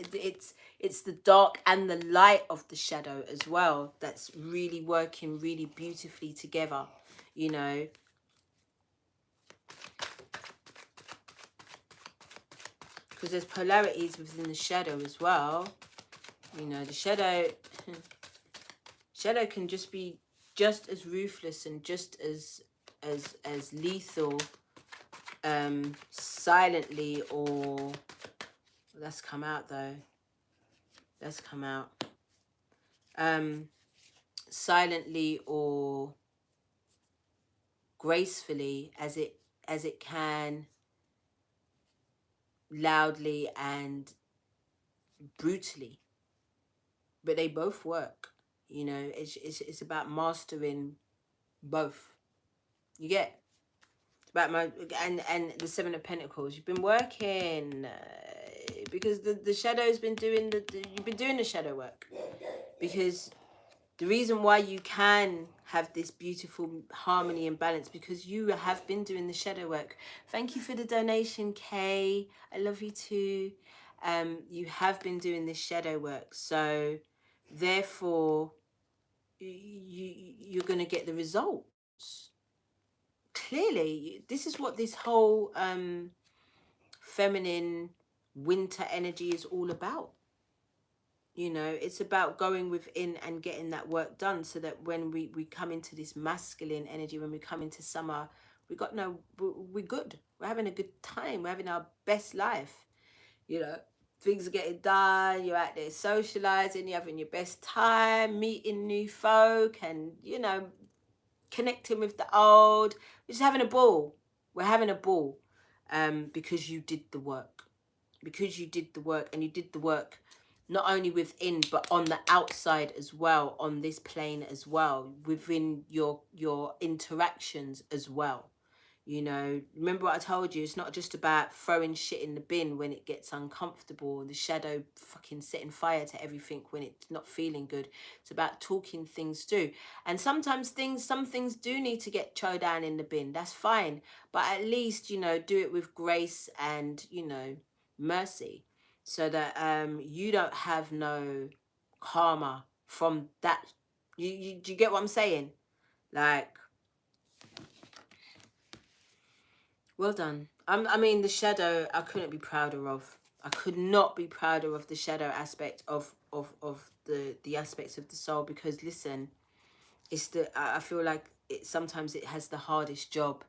the dark and the light of the shadow as well. That's really working really beautifully together, you know. Because there's polarities within the shadow as well. You know, the shadow can just be just as ruthless and just as lethal, silently, or let's come out though. Let's come out. Silently or gracefully as it can, loudly and brutally. But they both work. You know, it's about mastering both. You get about my and the Seven of Pentacles. You've been working because the shadow's been doing you've been doing the shadow work, because the reason why you can have this beautiful harmony and balance, because you have been doing the shadow work. Thank you for the donation, Kay. I love you too. You have been doing this shadow work, so therefore you're going to get the results. Clearly, this is what this whole feminine winter energy is all about. You know, it's about going within and getting that work done, so that when we come into this masculine energy, when we come into summer, we're good. We're having a good time. We're having our best life. You know, things are getting done. You're out there socializing. You're having your best time, meeting new folk, and, you know, connecting with the old. We're just having a ball. We're having a ball because you did the work. Because you did the work, and you did the work not only within but on the outside as well, on this plane as well, within your interactions as well. You know, remember what I told you, it's not just about throwing shit in the bin when it gets uncomfortable, the shadow fucking setting fire to everything when it's not feeling good. It's about talking things through. And sometimes some things do need to get thrown down in the bin. That's fine. But at least, you know, do it with grace and, you know, mercy, so that you don't have no karma from that. Do you get what I'm saying? Like, well done. I mean, the shadow, I couldn't be prouder of. I could not be prouder of the shadow aspect of the aspects of the soul, because listen, I feel like sometimes it has the hardest job.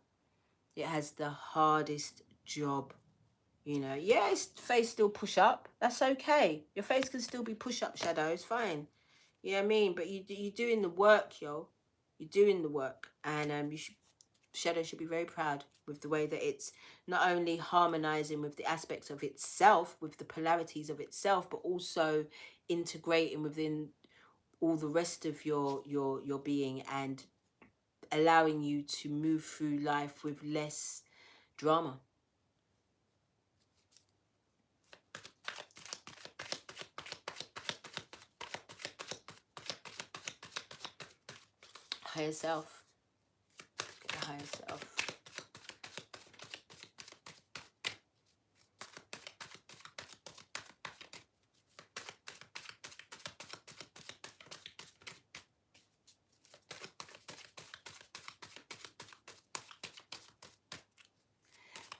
It has the hardest job. You know, yeah, its face still push up. That's okay. Your face can still be push up, shadow. It's fine. You know what I mean? But you're doing the work, yo. You're doing the work, and shadow should be very proud with the way that it's not only harmonizing with the aspects of itself, with the polarities of itself, but also integrating within all the rest of your being, and allowing you to move through life with less drama. Higher self. Get the higher self.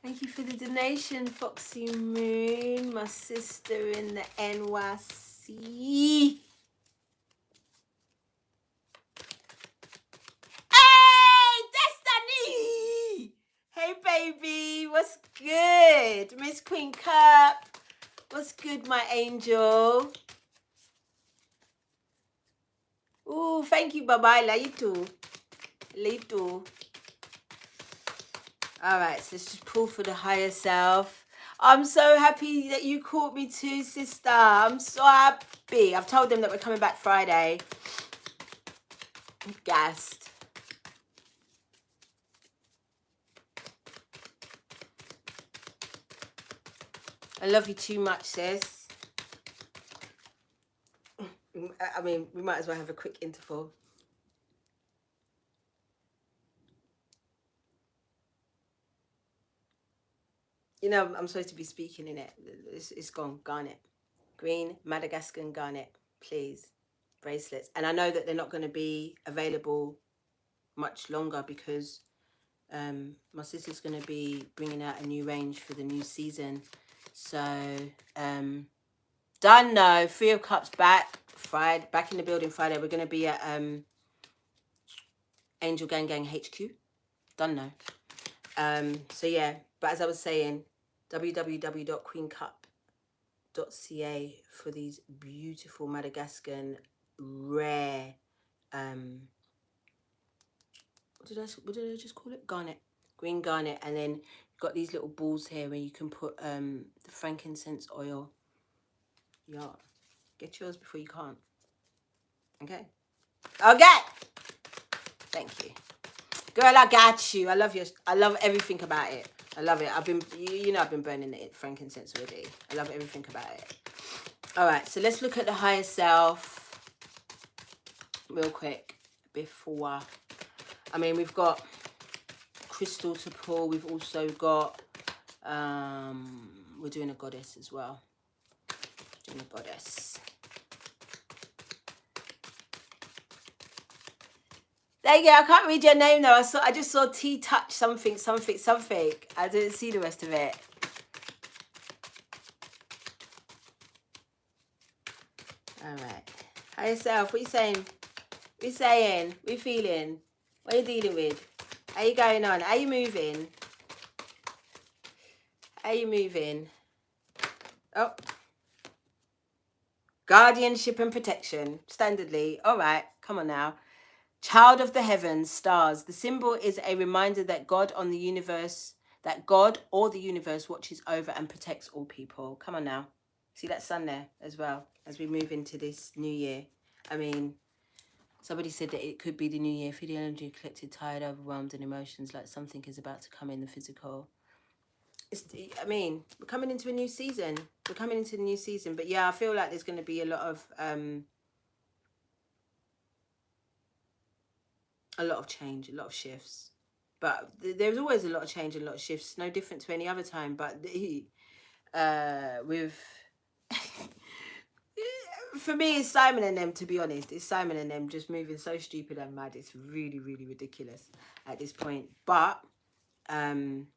Thank you for the donation, Foxy Moon, my sister in the NYC. Hey, baby, what's good? Miss Queen Cup, what's good, my angel? Ooh, thank you, bye-bye, later. All right, so let's just pull for the higher self. I'm so happy that you caught me too, sister. I'm so happy. I've told them that we're coming back Friday. I'm gassed. I love you too much, sis. I mean, we might as well have a quick interval. You know, I'm supposed to be speaking in it. It's gone. Garnet. Green, Madagascan garnet, please. Bracelets. And I know that they're not going to be available much longer because my sister's going to be bringing out a new range for the new season. So, done now. 3 of Cups back. Back in the building Friday. We're going to be at Angel Gang Gang HQ. Done now. So yeah, but as I was saying, www.queencup.ca for these beautiful Madagascan rare what did I just call it? Garnet. Green garnet. And then you've got these little balls here where you can put the frankincense oil. Yeah. Get yours before you can't. Okay. Okay. Thank you. Girl, I got you. I love everything about it. I love it. I've been burning it frankincense already. I love everything about it. All right, so let's look at the higher self real quick before. I mean, we've got crystal to pull. We've also got we're doing a goddess as well. Doing a goddess. There you go. I can't read your name though. I just saw T touch something. I didn't see the rest of it. All right. Hi yourself. What you saying? What you saying? What you feeling? What are you dealing with? How you going on? How you moving? How you moving? Oh. Guardianship and protection. Standardly. All right. Come on now. Child of the heavens, stars. The symbol is a reminder that God or the universe watches over and protects all people. Come on now. See that sun there as well as we move into this new year. I mean, somebody said that it could be the new year. Feel the energy collected, tired, overwhelmed, and emotions like something is about to come in the physical. We're coming into a new season. But yeah, I feel like there's going to be a lot of change, a lot of shifts. But there's always a lot of change and a lot of shifts. No different to any other time. But for me, it's Simon and them, to be honest. It's Simon and them just moving so stupid and mad. It's really, really ridiculous at this point. But I'm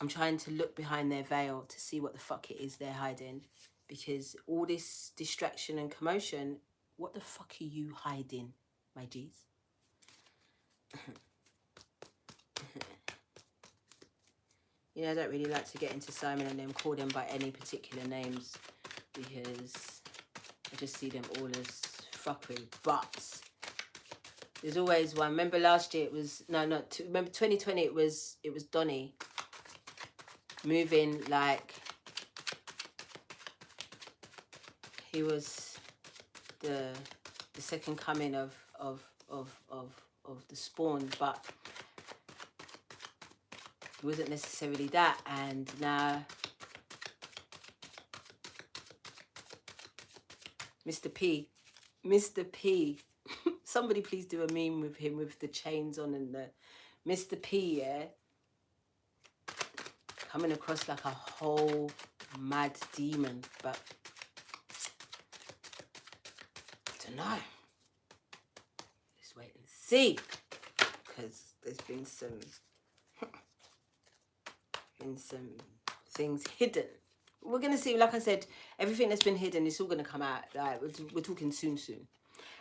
trying to look behind their veil to see what the fuck it is they're hiding. Because all this distraction and commotion, what the fuck are you hiding, my G's? You know, I don't really like to get into Simon and them, call them by any particular names, because I just see them all as fuckery. But there's always one. Remember last year it was remember 2020 it was Donnie moving like he was the second coming of the spawn, but it wasn't necessarily that. And now Mr. P, somebody please do a meme with him with the chains on and the Mr. P, yeah, coming across like a whole mad demon. But I don't know, just wait and see, because there's been some things hidden. We're going to see, like I said, everything that's been hidden, it's all going to come out. Like, we're talking soon.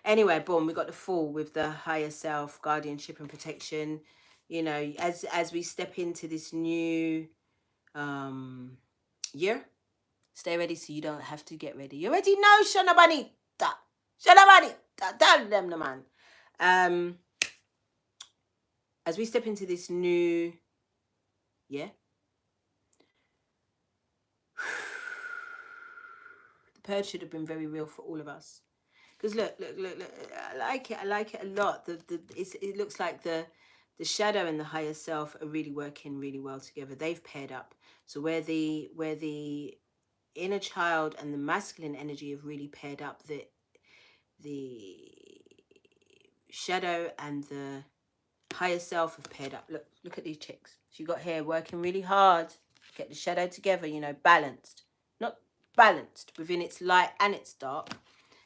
Anyway, boom, we got the Fool with the higher self, guardianship and protection. You know, as we step into this new year, stay ready so you don't have to get ready. You already know, Shanabanita. Tell them the man. As we step into this new year, the purge should have been very real for all of us. Because look, I like it a lot. It looks like the the shadow and the higher self are really working really well together. They've paired up. So where the inner child and the masculine energy have really paired up, the shadow and the higher self have paired up. Look at these chicks. So you got here working really hard, get the shadow together, you know, balanced. Not balanced within its light and its dark.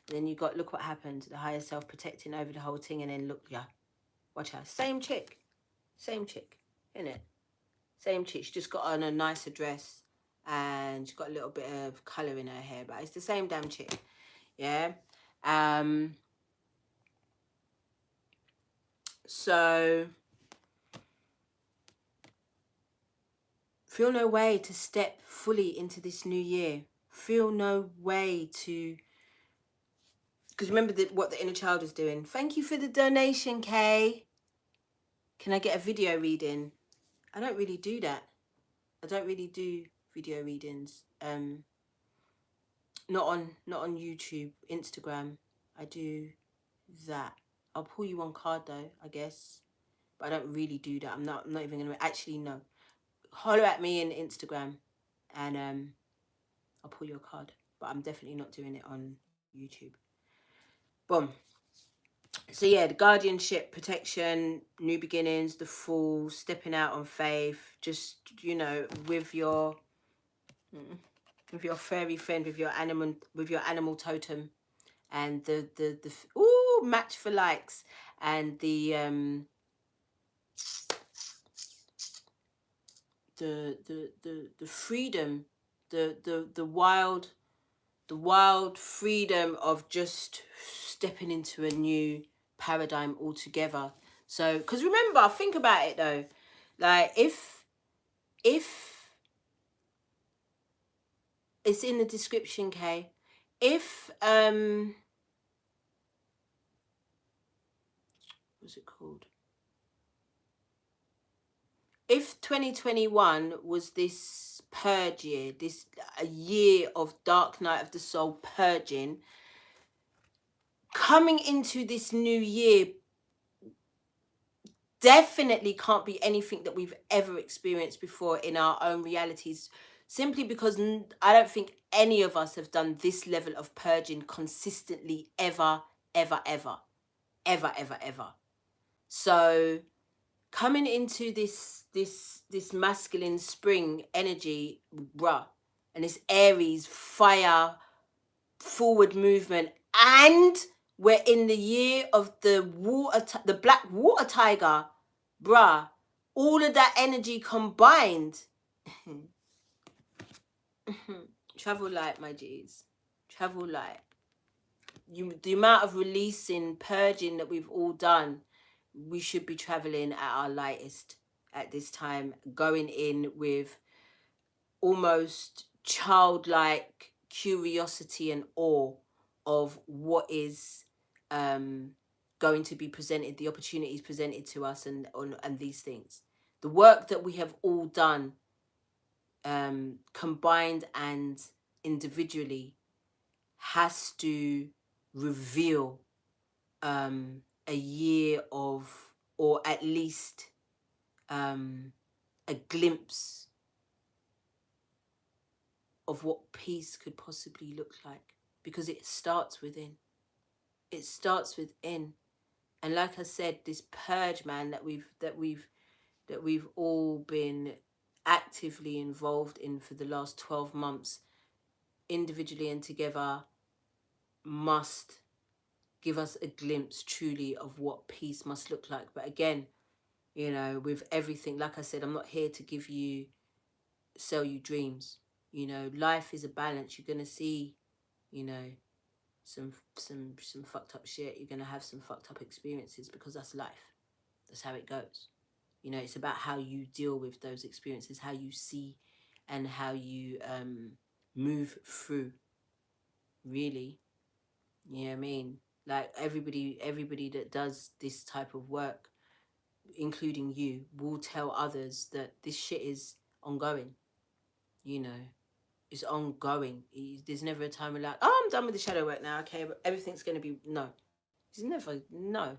And then you got, look what happened, the higher self protecting over the whole thing, and then look, yeah, watch her. Same chick, isn't it? Same chick. She just got on a nicer dress and she got a little bit of colour in her hair, but it's the same damn chick. Yeah. So feel no way to step fully into this new year. Feel no way to, because remember what the inner child is doing. Thank you for the donation, Kay. Can I get a video reading? I don't really do that. I don't really do video readings. Not on YouTube, Instagram. I do that. I'll pull you one card though, I guess. But I don't really do that. I'm not even gonna actually no. Holler at me in Instagram and I'll pull you a card. But I'm definitely not doing it on YouTube. Boom. So yeah, the guardianship, protection, new beginnings, the Fool, stepping out on faith, just, you know, with your fairy friend, with your animal totem, and the ooh, match for likes, and the freedom, the wild freedom of just stepping into a new paradigm altogether. So, because remember, think about it though, like if it's in the description, Kay, if what's it called? If 2021 was this purge year, this a year of dark night of the soul purging, coming into this new year definitely can't be anything that we've ever experienced before in our own realities, simply because I don't think any of us have done this level of purging consistently ever. So coming into this masculine spring energy, bruh, and this Aries fire forward movement, and we're in the year of the the black water tiger, bruh, all of that energy combined. Travel light, my G's. Travel light. The amount of releasing, purging that we've all done, we should be traveling at our lightest at this time, going in with almost childlike curiosity and awe of what is going to be presented, the opportunities presented to us, and these things. The work that we have all done, combined and individually, has to reveal a year of, or at least a glimpse of what peace could possibly look like, because it starts within. It starts within. And like I said, this purge, man, that we've all been actively involved in for the last 12 months, individually and together, must give us a glimpse truly of what peace must look like. But again, you know, with everything, like I said, I'm not here to sell you dreams. You know, life is a balance. You're gonna see, you know, some fucked up shit. You're gonna have some fucked up experiences, because that's life. That's how it goes. You know, it's about how you deal with those experiences, how you see, and how you move through. Really, you know what I mean? Like everybody that does this type of work, including you, will tell others that this shit is ongoing. You know, it's ongoing. There's never a time where like, oh, I'm done with the shadow work now. Okay, but everything's gonna be no. It's never no.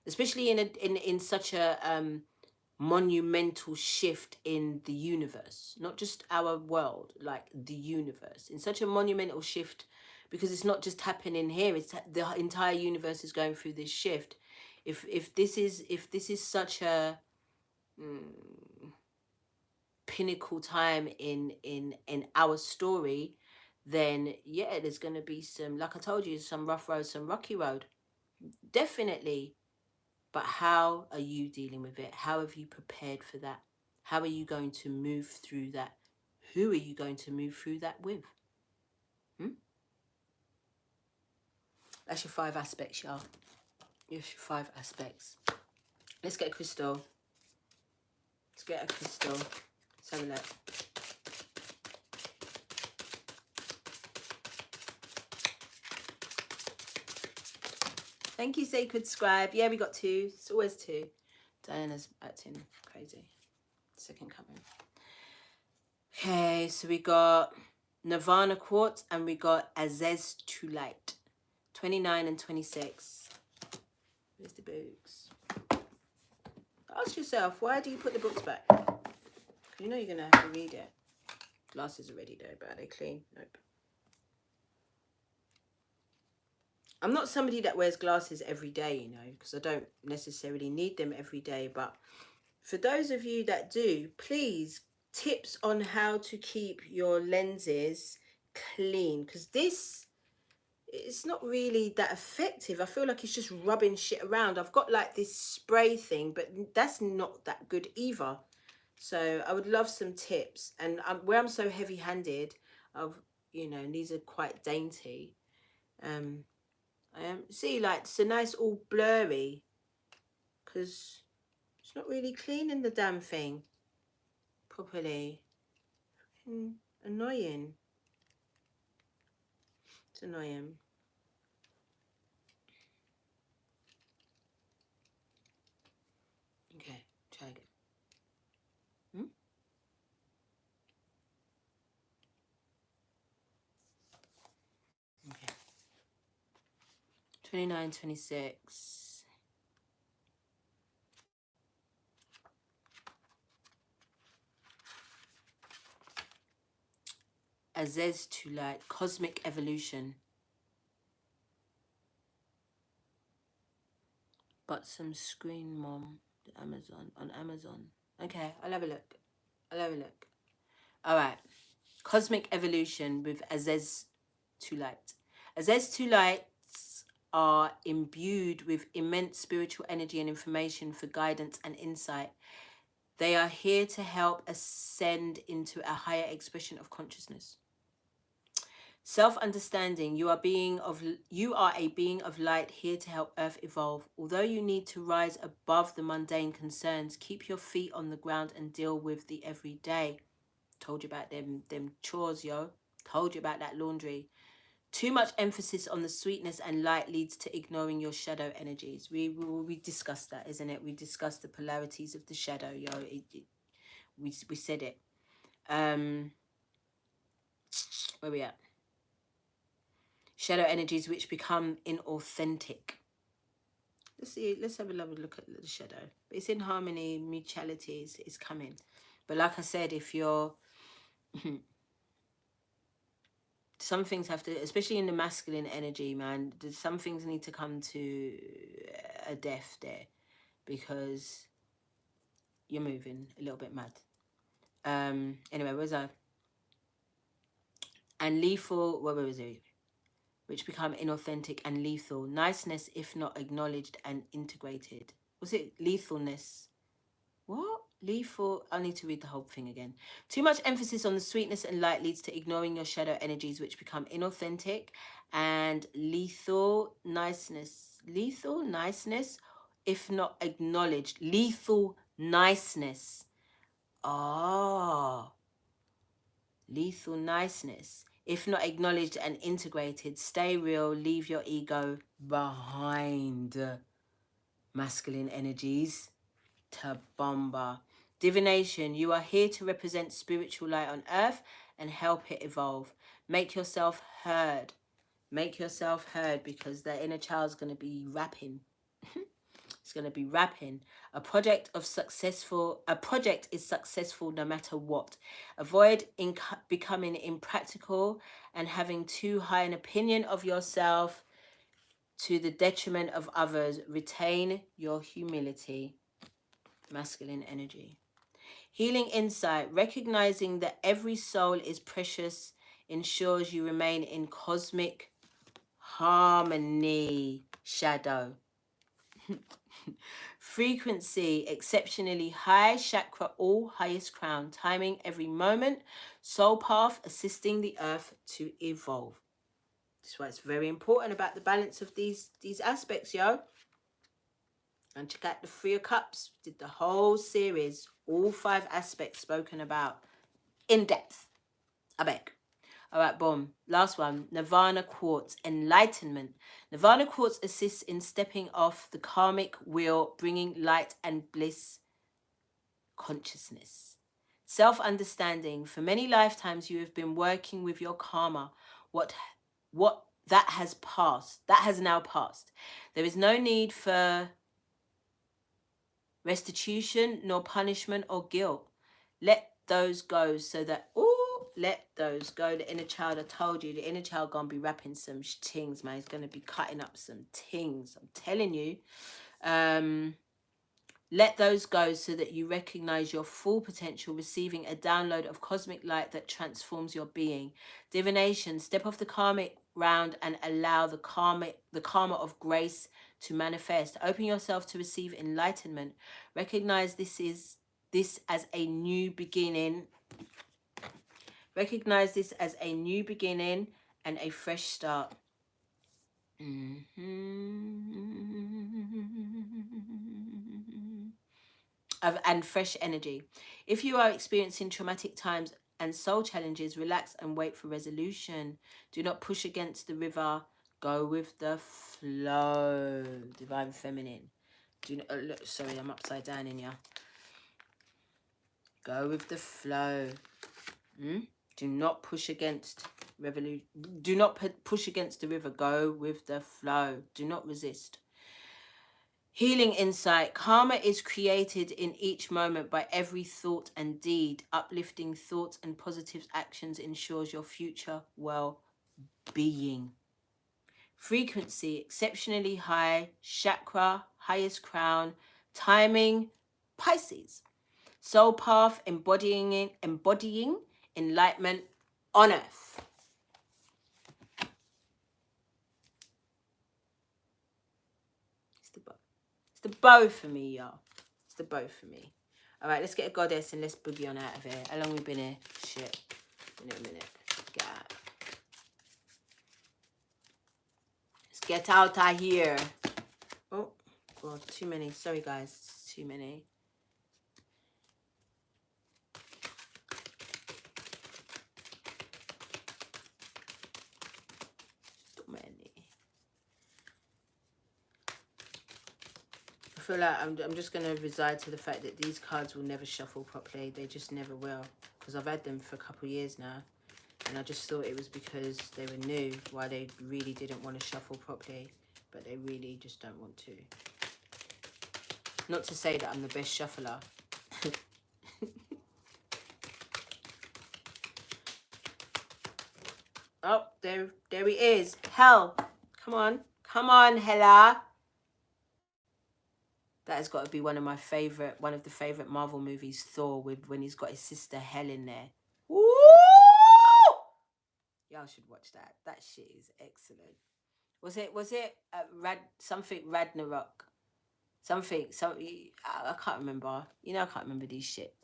Especially in such a monumental shift in the universe, not just our world, like the universe, in such a monumental shift, because it's not just happening here, it's the entire universe is going through this shift. If this is such a pinnacle time in our story, then yeah, there's going to be some, like I told you, some rough road, some rocky road, definitely. But how are you dealing with it? How have you prepared for that? How are you going to move through that? Who are you going to move through that with? That's your 5 aspects, y'all. Yes, your 5 aspects. Let's get a crystal. Let's get a crystal. Let's have a look. Thank you, Sacred Scribe. Yeah, we got 2. It's always 2. Diana's acting crazy. Second coming. Okay, so we got Nirvana Quartz and we got Azez to Light. 29 and 26. Where's the books? Ask yourself, why do you put the books back? You know you're going to have to read it. Glasses are ready though, but are they clean? Nope. I'm not somebody that wears glasses every day, you know, because I don't necessarily need them every day. But for those of you that do, please, tips on how to keep your lenses clean, because this, it's not really that effective. I feel like it's just rubbing shit around. I've got like this spray thing, but that's not that good either. So I would love some tips. And where I'm so heavy-handed, you know, these are quite dainty. See, like, it's a nice all blurry, because it's not really cleaning the damn thing properly. Annoying. It's annoying. Okay, try again. Okay. 29, 26. Azez to Light, Cosmic Evolution. But some screen, Mom. Amazon, on Amazon. Okay, I'll have a look. I'll have a look. All right. Cosmic Evolution with Azez to Light. Azez to Lights are imbued with immense spiritual energy and information for guidance and insight. They are here to help ascend into a higher expression of consciousness. Self-understanding, you are a being of light here to help Earth evolve. Although you need to rise above the mundane concerns, keep your feet on the ground and deal with the everyday. Told you about them chores, yo. Told you about that laundry. Too much emphasis on the sweetness and light leads to ignoring your shadow energies. We discussed that, isn't it? We discussed the polarities of the shadow, yo. We said it. Where we at? Shadow energies which become inauthentic. Let's have a look at the shadow. It's in harmony, mutuality is coming. But like I said, if you're some things have to, especially in the masculine energy, man, some things need to come to a death there, because you're moving a little bit mad. Anyway, where's I? And lethal, where was it? Which become inauthentic and lethal. Niceness, if not acknowledged and integrated. Was it lethalness? What? Lethal. I need to read the whole thing again. Too much emphasis on the sweetness and light leads to ignoring your shadow energies, which become inauthentic and lethal. Niceness. Lethal niceness, if not acknowledged. Lethal niceness. Oh. Lethal niceness. If not acknowledged and integrated, stay real, leave your ego behind. Masculine energies. Tabomba. Divination, you are here to represent spiritual light on earth and help it evolve. Make yourself heard. Make yourself heard, because the inner child's going to be rapping. It's going to be rapping. A project is successful no matter what. Avoid becoming impractical and having too high an opinion of yourself to the detriment of others. Retain your humility. Masculine energy. Healing insight. Recognizing that every soul is precious ensures you remain in cosmic harmony. Shadow. Frequency, exceptionally high, chakra, all highest crown, timing every moment, soul path, assisting the earth to evolve. That's why it's very important about the balance of these aspects, yo. And check out the 3 of Cups. Did the whole series, all 5 aspects spoken about in depth. I beg. All right, boom. Last one. Nirvana Quartz. Enlightenment. Nirvana Quartz assists in stepping off the karmic wheel, bringing light and bliss consciousness. Self-understanding. For many lifetimes, you have been working with your karma. What that has passed. That has now passed. There is no need for restitution, nor punishment or guilt. Let those go so that... let those go. The inner child, I told you, the inner child gonna be rapping some things, man. He's gonna be cutting up some things. I'm telling you. Let those go so that you recognize your full potential, receiving a download of cosmic light that transforms your being. Divination, step off the karmic round and allow the karma of grace to manifest. Open yourself to receive enlightenment. Recognize this as a new beginning. Recognize this as a new beginning and a fresh start. And fresh energy. If you are experiencing traumatic times and soul challenges, relax and wait for resolution. Do not push against the river. Go with the flow. Divine Feminine. Do not, look, sorry, I'm upside down in here. Go with the flow. Do not push against revolution. Do not push against the river. Go with the flow. Do not resist. Healing insight. Karma is created in each moment by every thought and deed. Uplifting thoughts and positive actions ensures your future well-being. Frequency. Exceptionally high. Chakra. Highest crown. Timing. Pisces. Soul path. Embodying enlightenment on earth. It's the bow for me, y'all. It's the bow for me. All right, let's get a goddess and let's boogie on out of here. How long we been here? Shit. In a minute. Get out. Let's get out of here. Oh, God, too many. Sorry, guys. Too many. I feel like I'm just going to reside to the fact that these cards will never shuffle properly. They just never will. Because I've had them for a couple of years now. And I just thought it was because they were new. Why they really didn't want to shuffle properly. But they really just don't want to. Not to say that I'm the best shuffler. Oh, there he is. Hell. Come on. Come on, Hella. That has got to be one of the favorite Marvel movies, Thor, when he's got his sister Hel in there. Woo! Y'all should watch that. That shit is excellent. Was it something Ragnarok? Something. I can't remember. You know, I can't remember these shit.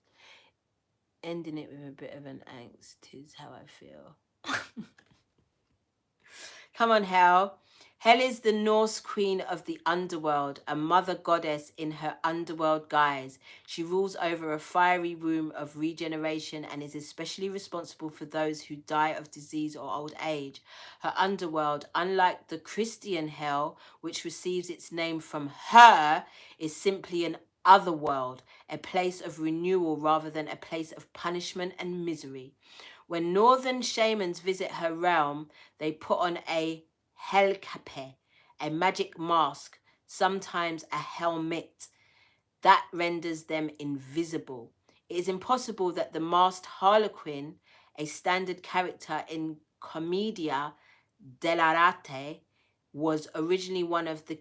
Ending it with a bit of an angst is how I feel. Come on, Hel. Hel is the Norse queen of the underworld, a mother goddess in her underworld guise. She rules over a fiery womb of regeneration and is especially responsible for those who die of disease or old age. Her underworld, unlike the Christian hell, which receives its name from her, is simply an otherworld, a place of renewal rather than a place of punishment and misery. When northern shamans visit her realm, they put on a Helkape, a magic mask, sometimes a helmet that renders them invisible. It is impossible that the masked harlequin, a standard character in Commedia dell'arte, was originally one of the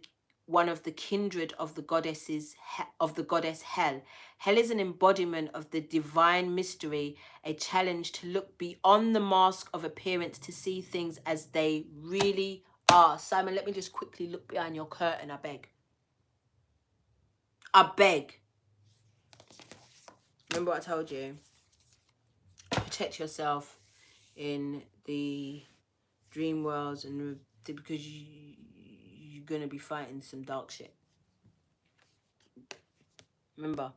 kindred of the goddess Hel. Hel is an embodiment of the divine mystery, a challenge to look beyond the mask of appearance to see things as they really are. Simon, let me just quickly look behind your curtain, I beg. I beg. Remember what I told you? Protect yourself in the dream worlds, and because you're going to be fighting some dark shit. Remember,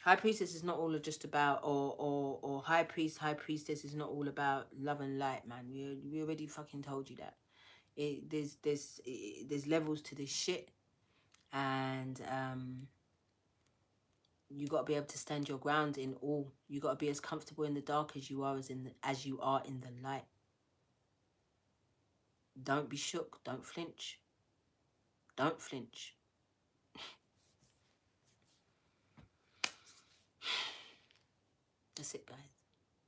High Priestess is not all just about, or High Priest, High Priestess is not all about love and light, man. We already fucking told you that. There's levels to this shit, and you got to be able to stand your ground in all. You got to be as comfortable in the dark as you are as you are in the light. Don't be shook. Don't flinch. Don't flinch. That's it, guys.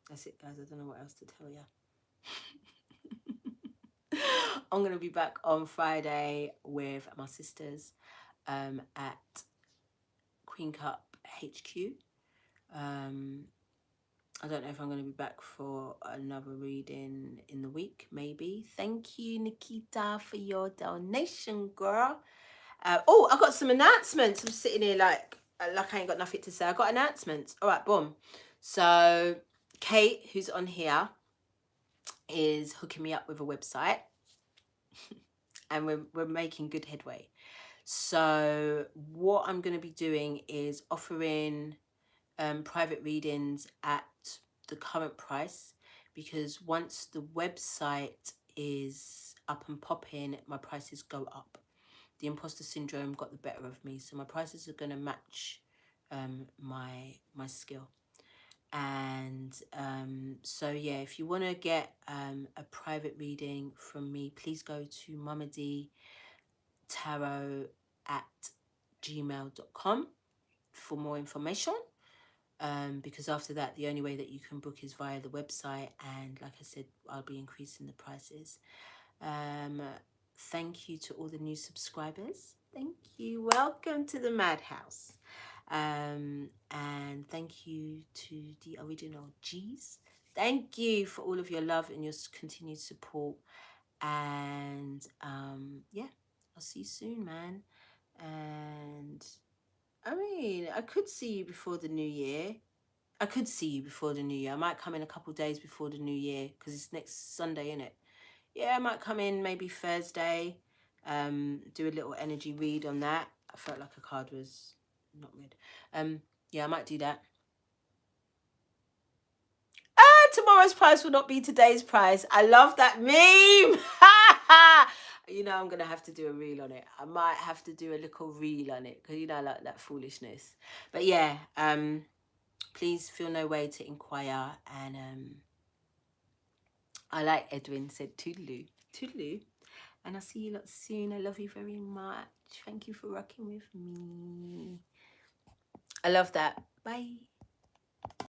That's it, guys. I don't know what else to tell you. I'm going to be back on Friday with my sisters at Queen Cup HQ. I don't know if I'm going to be back for another reading in the week, maybe. Thank you, Nikita, for your donation, girl. Oh, I got some announcements. I'm sitting here like I ain't got nothing to say. I got announcements. All right, boom. So Kate, who's on here, is hooking me up with a website. And we're making good headway. So what I'm going to be doing is offering private readings at the current price, because once the website is up and popping, my prices go up. The imposter syndrome got the better of me, so my prices are going to match my skill. And so yeah, if you want to get a private reading from me, please go to mamadtarot@gmail.com for more information. Because after that, the only way that you can book is via the website, and like I said, I'll be increasing the prices. Thank you to all the new subscribers. Thank you. Welcome to the Madhouse. And thank you to the original G's. Thank you for all of your love and your continued support. And yeah, I'll see you soon, man. And I mean, I could see you before the new year. I might come in a couple of days before the new year, because it's next Sunday, innit? Yeah, I might come in maybe Thursday, do a little energy read on that. I felt like a card was not read. Yeah, I might do that. Tomorrow's price will not be today's price. I love that meme. You know, I'm going to have to do a reel on it. I might have to do a little reel on it, because, you know, I like that foolishness. But yeah, please feel no way to inquire. And I like Edwin said, toodaloo, toodaloo. And I'll see you lot soon. I love you very much. Thank you for rocking with me. I love that. Bye.